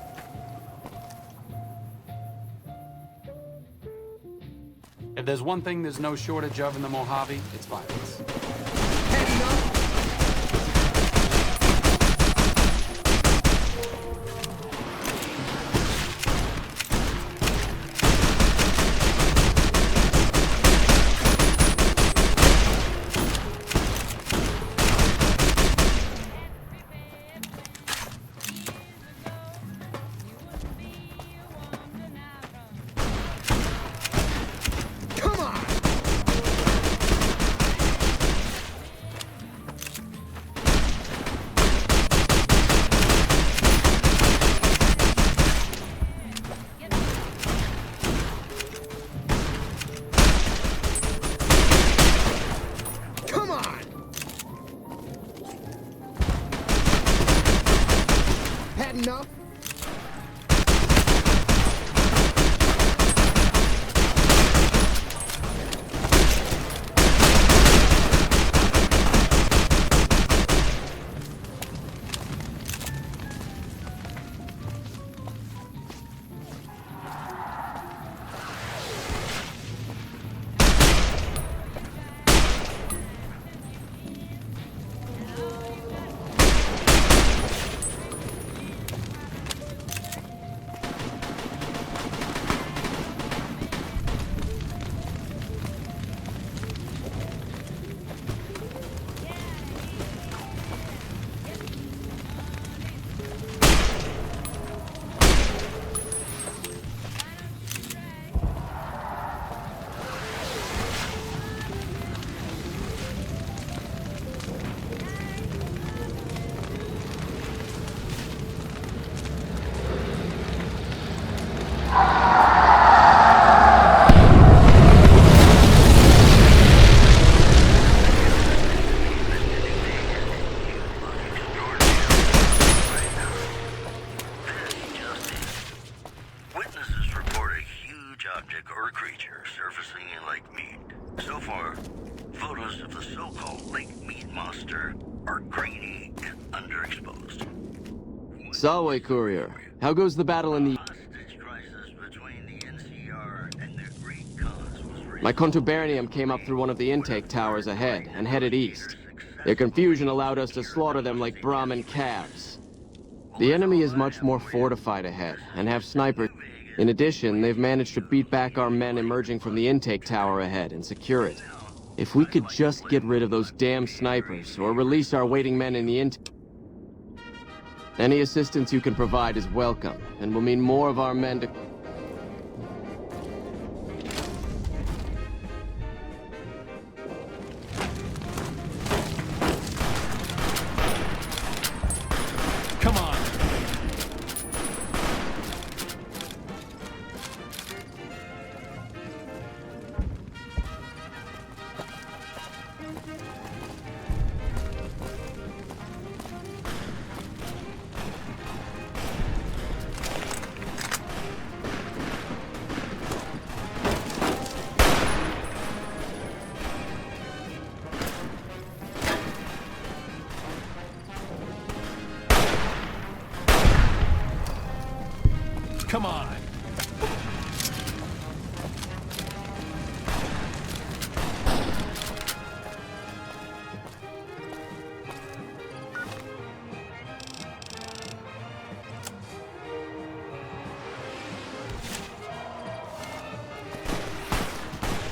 If there's one thing there's no shortage of in the Mojave, it's violence. Enough? Solway Courier, how goes the battle in the... My Contubernium came up through one of the intake towers ahead and headed east. Their confusion allowed us to slaughter them like Brahmin calves. The enemy is much more fortified ahead and have snipers. In addition, they've managed to beat back our men emerging from the intake tower ahead and secure it. If we could just get rid of those damn snipers or release our waiting men in the intake... Any assistance you can provide is welcome, and will mean more of our men to... Come on! Come on!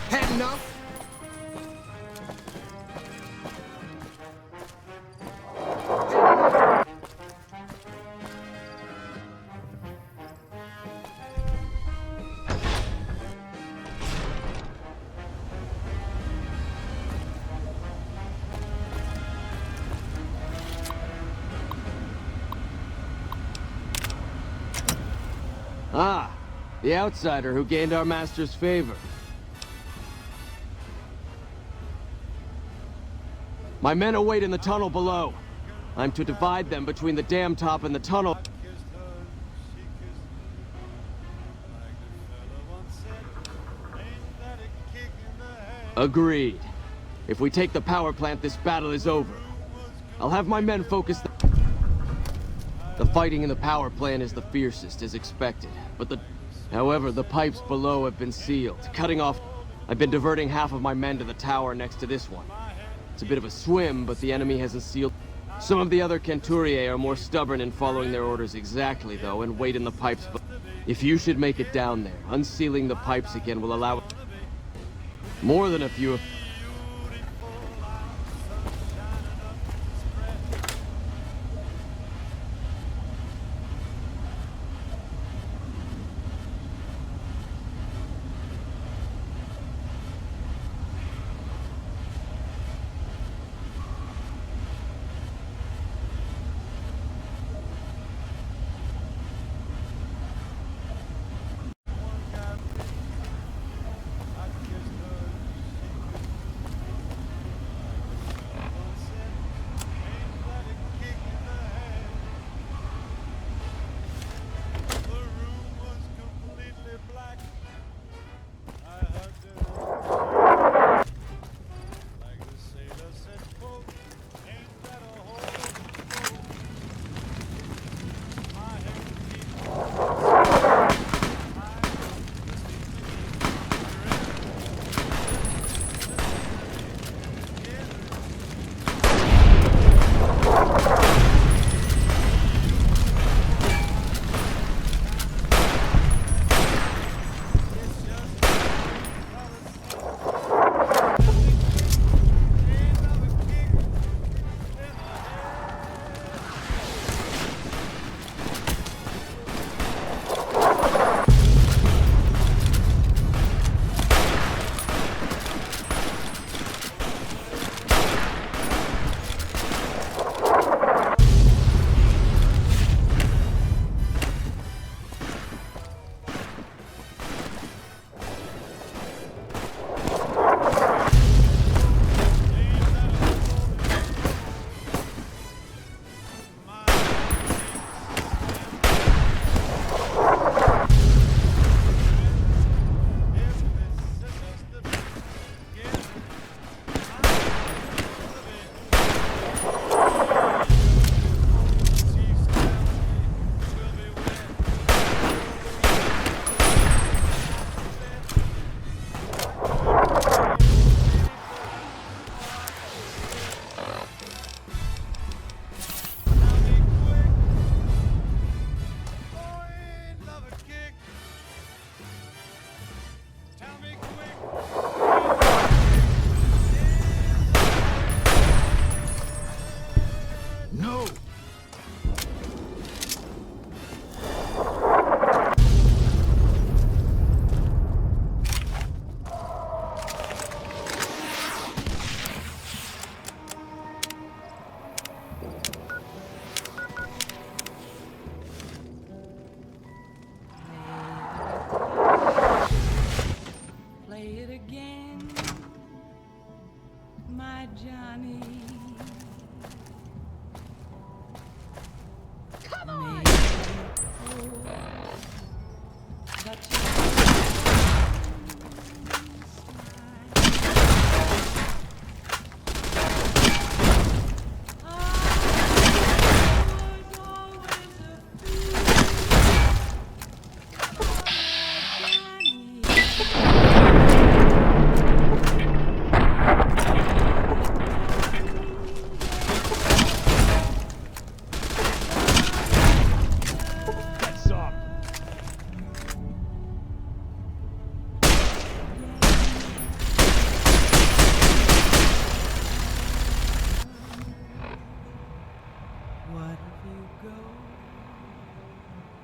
Had enough? Ah, the outsider who gained our master's favor. My men await in the tunnel below. I'm to divide them between the dam top and the tunnel. Agreed. If we take the power plant, this battle is over. I'll have my men focus... The fighting in the power plant is the fiercest, as expected. However, the pipes below have been sealed, cutting off... I've been diverting half of my men to the tower next to this one. It's a bit of a swim, but the enemy hasn't sealed... Some of the other Kenturier are more stubborn in following their orders exactly, though, and wait in the pipes. If you should make it down there, unsealing the pipes again will allow... more than a few...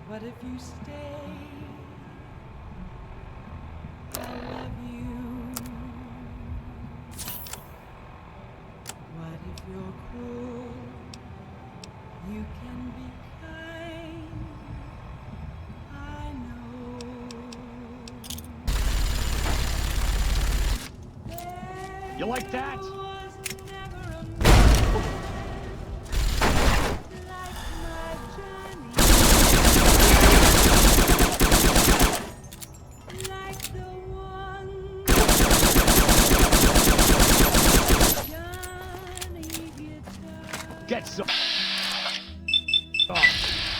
What if you stay? I love you. What if you're cruel? You can be kind. I know. You like that? Get some. Oh.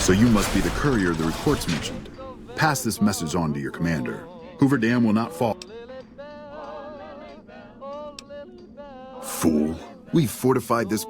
So you must be the courier the reports mentioned. Pass this message on to your commander. Hoover Dam will not fall. Fool. We've fortified this...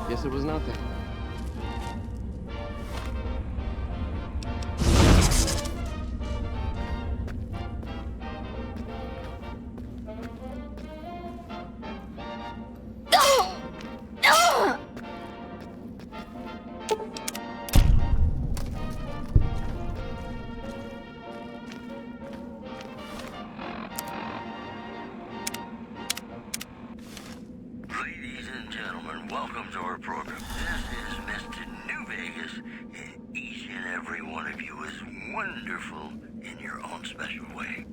Guess it was nothing. Ladies and gentlemen, welcome to our program. This is Mr. New Vegas, and each and every one of you is wonderful in your own special way.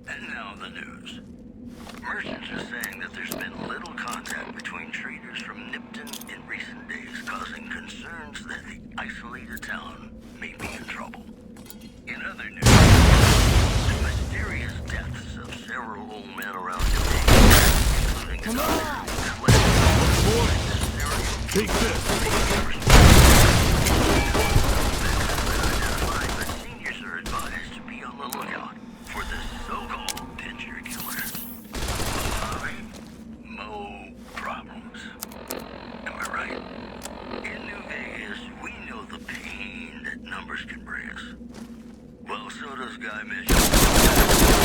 And now the news. Merchants are saying that there's been little contact between traders from Nipton in recent days, causing concerns that the isolated town may be in trouble. In other news, the mysterious deaths of several old men around New Vegas, including the doctor that led Take this! but seniors are advised to be on the lookout for the so-called pincher killer. Mo problems. Am I right? In New Vegas, we know the pain that numbers can bring us. Well, so does Guy Mitchell.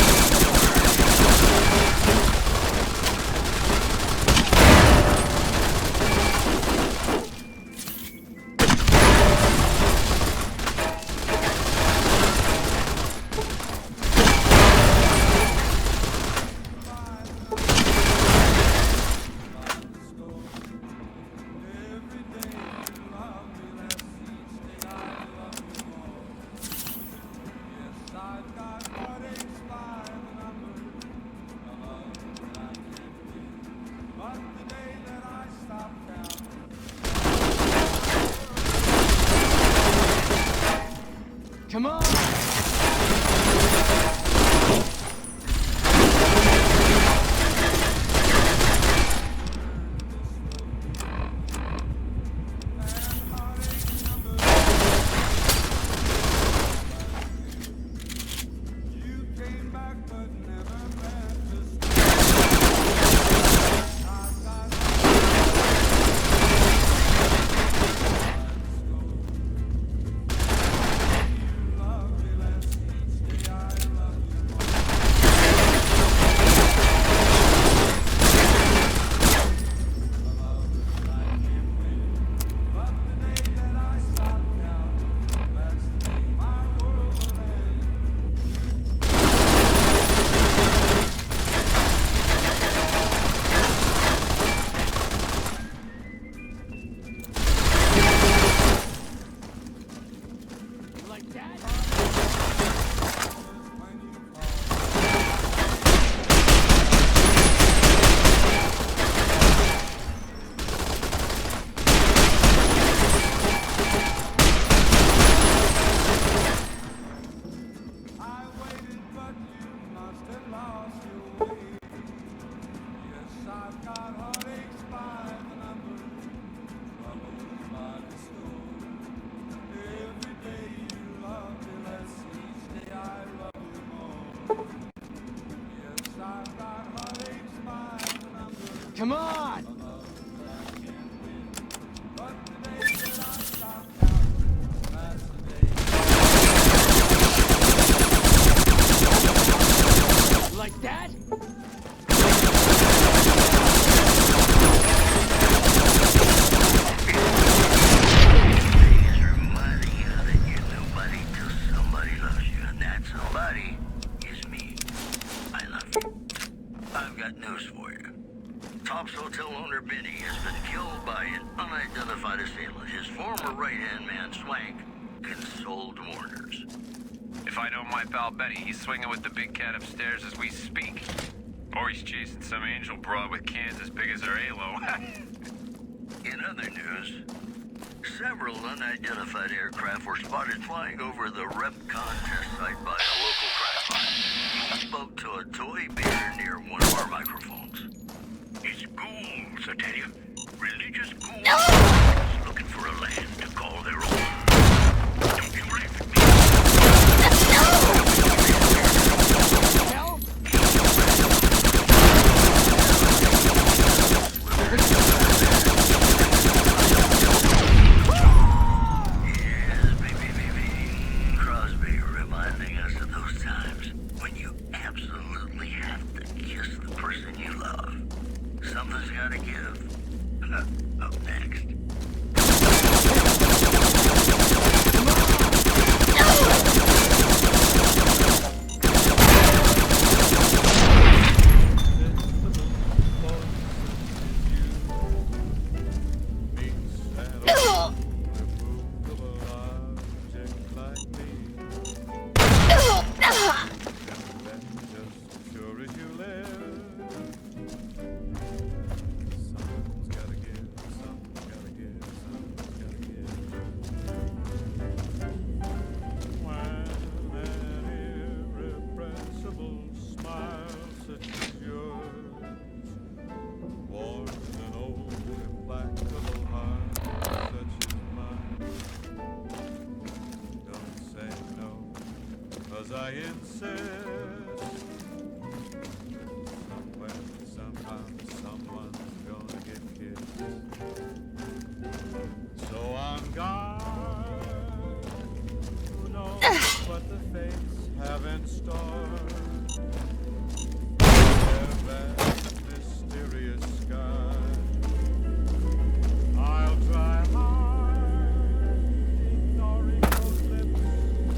Come on! Come on! Like that? I've got news for you. Top's hotel owner Benny has been killed by an unidentified assailant. His former right-hand man, Swank, consoled mourners. If I know my pal Benny, he's swinging with the big cat upstairs as we speak. Or he's chasing some angel broad with cans as big as her halo. In other news, several unidentified aircraft were spotted flying over the REPCON test site by a local crash fighter. He spoke to a toy beer near one of our microphones. It's ghouls, I tell you. Religious ghouls looking for a land to call their own. Don't you laugh at me. Yes, baby. Crosby reminding us of those times when you absolutely have to kiss the person you love. Something's gotta give. Up next. I insist. Somewhere, somehow, someone's gonna get kissed. So on guard, who knows what the fates have in store? Their vast, mysterious sky. I'll try hard, ignoring those lips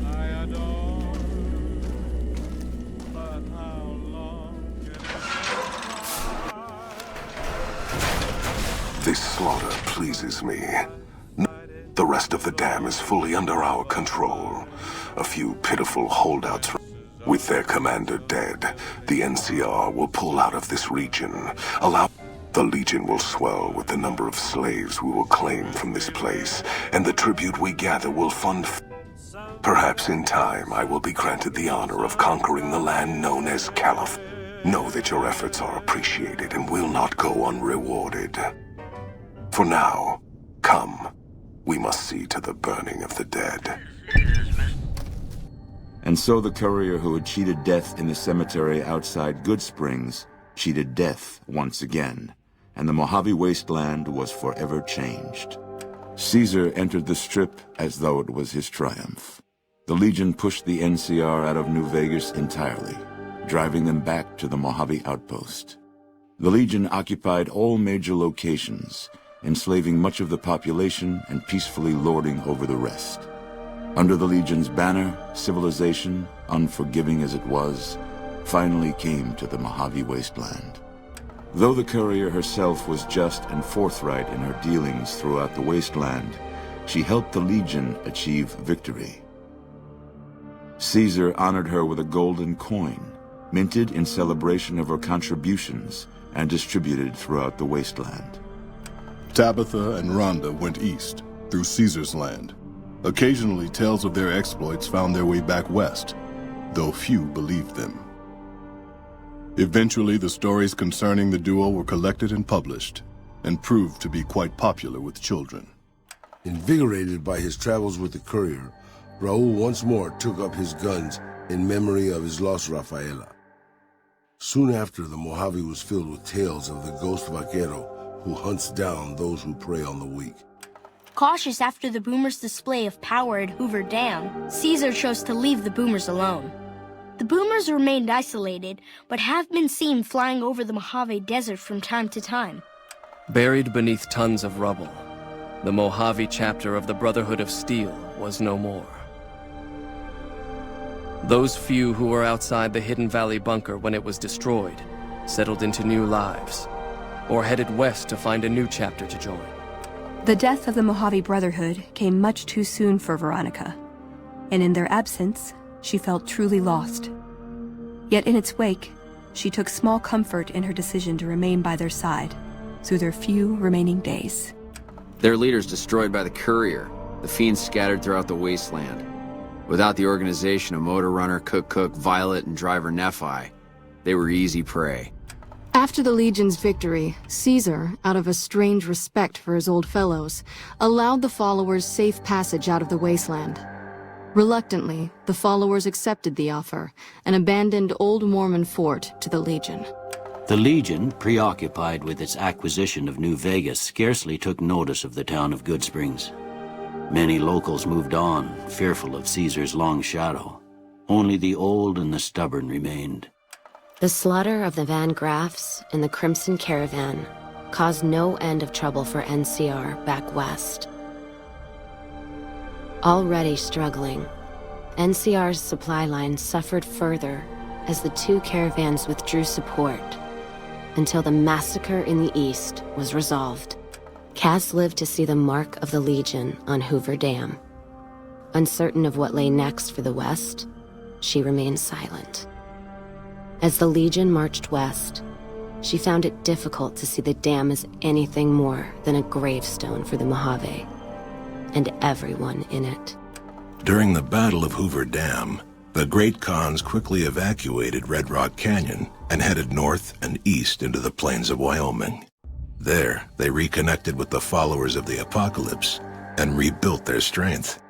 I adore. This slaughter pleases me. The rest of the dam is fully under our control. A few pitiful holdouts. With their commander dead, the NCR will pull out of this region. The Legion will swell with the number of slaves we will claim from this place, and the tribute we gather will fund Perhaps in time I will be granted the honor of conquering the land known as Caliph. Know that your efforts are appreciated and will not go unrewarded. For now, come. We must see to the burning of the dead. And so the courier who had cheated death in the cemetery outside Goodsprings cheated death once again, and the Mojave Wasteland was forever changed. Caesar entered the Strip as though it was his triumph. The Legion pushed the NCR out of New Vegas entirely, driving them back to the Mojave Outpost. The Legion occupied all major locations, enslaving much of the population and peacefully lording over the rest. Under the Legion's banner, civilization, unforgiving as it was, finally came to the Mojave Wasteland. Though the courier herself was just and forthright in her dealings throughout the wasteland, she helped the Legion achieve victory. Caesar honored her with a golden coin, minted in celebration of her contributions and distributed throughout the wasteland. Tabitha and Rhonda went east, through Caesar's land. Occasionally, tales of their exploits found their way back west, though few believed them. Eventually, the stories concerning the duo were collected and published, and proved to be quite popular with children. Invigorated by his travels with the courier, Raul once more took up his guns in memory of his lost Rafaela. Soon after, the Mojave was filled with tales of the ghost vaquero who hunts down those who prey on the weak. Cautious after the Boomers' display of power at Hoover Dam, Caesar chose to leave the Boomers alone. The Boomers remained isolated, but have been seen flying over the Mojave Desert from time to time. Buried beneath tons of rubble, the Mojave chapter of the Brotherhood of Steel was no more. Those few who were outside the Hidden Valley bunker when it was destroyed settled into new lives, or headed west to find a new chapter to join. The death of the Mojave Brotherhood came much too soon for Veronica, and in their absence, she felt truly lost. Yet in its wake, she took small comfort in her decision to remain by their side through their few remaining days. Their leaders destroyed by the courier, the fiends scattered throughout the wasteland. Without the organization of Motor Runner, Cook, Violet, and Driver Nephi, they were easy prey. After the Legion's victory, Caesar, out of a strange respect for his old fellows, allowed the followers safe passage out of the wasteland. Reluctantly, the followers accepted the offer and abandoned Old Mormon Fort to the Legion. The Legion, preoccupied with its acquisition of New Vegas, scarcely took notice of the town of Goodsprings. Many locals moved on, fearful of Caesar's long shadow. Only the old and the stubborn remained. The slaughter of the Van Graffs and the Crimson Caravan caused no end of trouble for NCR back west. Already struggling, NCR's supply line suffered further as the two caravans withdrew support until the massacre in the east was resolved. Cass lived to see the mark of the Legion on Hoover Dam. Uncertain of what lay next for the west, she remained silent. As the Legion marched west, she found it difficult to see the dam as anything more than a gravestone for the Mojave and everyone in it. During the Battle of Hoover Dam, the Great Khans quickly evacuated Red Rock Canyon and headed north and east into the plains of Wyoming. There, they reconnected with the followers of the Apocalypse and rebuilt their strength.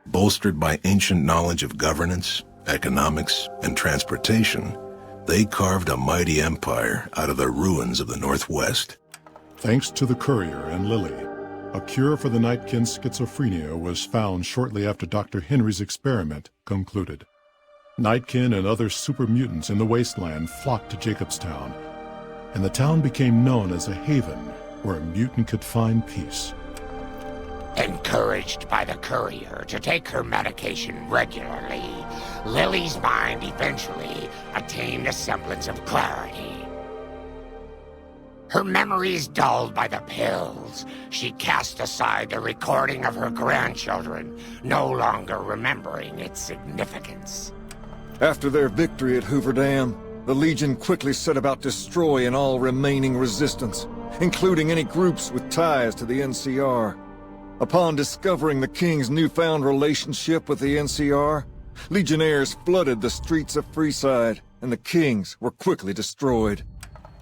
Bolstered by ancient knowledge of governance, economics, and transportation, they carved a mighty empire out of the ruins of the Northwest. Thanks to the courier and Lily, a cure for the Nightkin's schizophrenia was found shortly after Dr. Henry's experiment concluded. Nightkin and other super mutants in the wasteland flocked to Jacobstown, and the town became known as a haven where a mutant could find peace. Encouraged by the courier to take her medication regularly, Lily's mind eventually attained a semblance of clarity. Her memories dulled by the pills, she cast aside the recording of her grandchildren, no longer remembering its significance. After their victory at Hoover Dam, the Legion quickly set about destroying all remaining resistance, including any groups with ties to the NCR. Upon discovering the King's newfound relationship with the NCR, Legionnaires flooded the streets of Freeside, and the Kings were quickly destroyed.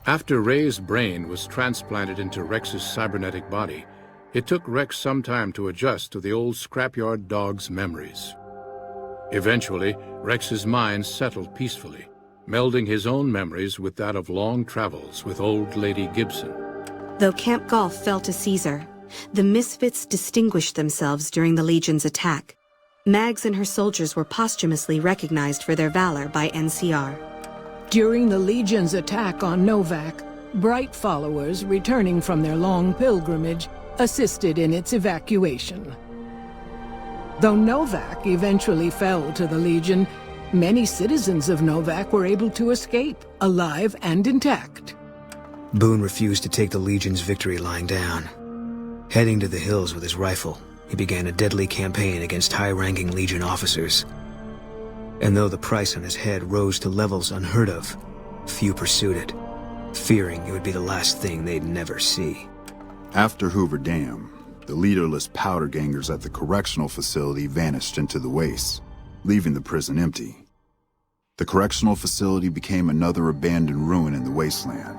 After Ray's brain was transplanted into Rex's cybernetic body, it took Rex some time to adjust to the old scrapyard dog's memories. Eventually, Rex's mind settled peacefully, melding his own memories with that of long travels with old Lady Gibson. Though Camp Golf fell to Caesar, the Misfits distinguished themselves during the Legion's attack. Mags and her soldiers were posthumously recognized for their valor by NCR. During the Legion's attack on Novak, Bright followers returning from their long pilgrimage assisted in its evacuation. Though Novak eventually fell to the Legion, many citizens of Novak were able to escape, alive and intact. Boone refused to take the Legion's victory lying down. Heading to the hills with his rifle, he began a deadly campaign against high-ranking Legion officers. And though the price on his head rose to levels unheard of, few pursued it, fearing it would be the last thing they'd never see. After Hoover Dam, the leaderless powder gangers at the correctional facility vanished into the wastes, leaving the prison empty. The correctional facility became another abandoned ruin in the wasteland,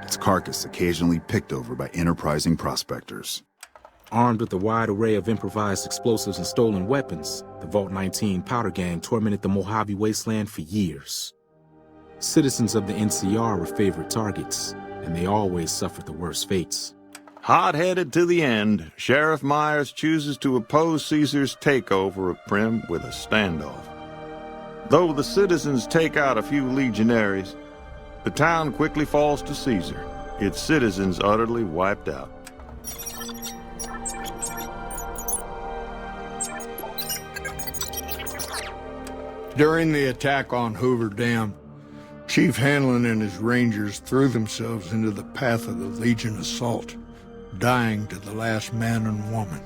its carcass occasionally picked over by enterprising prospectors. Armed with a wide array of improvised explosives and stolen weapons, the Vault 19 powder gang tormented the Mojave Wasteland for years. Citizens of the NCR were favorite targets, and they always suffered the worst fates. Hot-headed to the end, Sheriff Myers chooses to oppose Caesar's takeover of Primm with a standoff. Though the citizens take out a few legionaries, the town quickly falls to Caesar, its citizens utterly wiped out. During the attack on Hoover Dam, Chief Hanlon and his rangers threw themselves into the path of the Legion assault, dying to the last man and woman.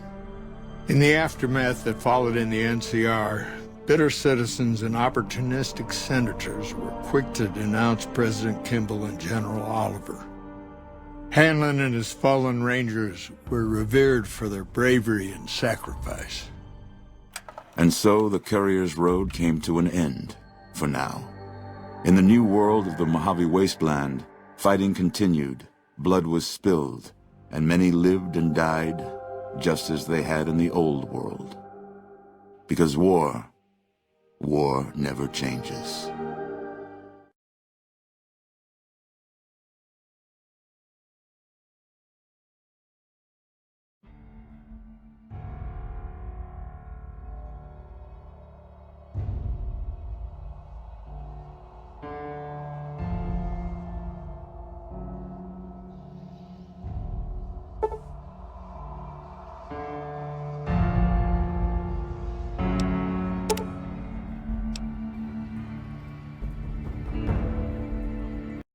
In the aftermath that followed in the NCR, bitter citizens and opportunistic senators were quick to denounce President Kimball and General Oliver. Hanlon and his fallen rangers were revered for their bravery and sacrifice. And so the Courier's Road came to an end, for now. In the new world of the Mojave Wasteland, fighting continued, blood was spilled, and many lived and died just as they had in the old world. Because war never changes.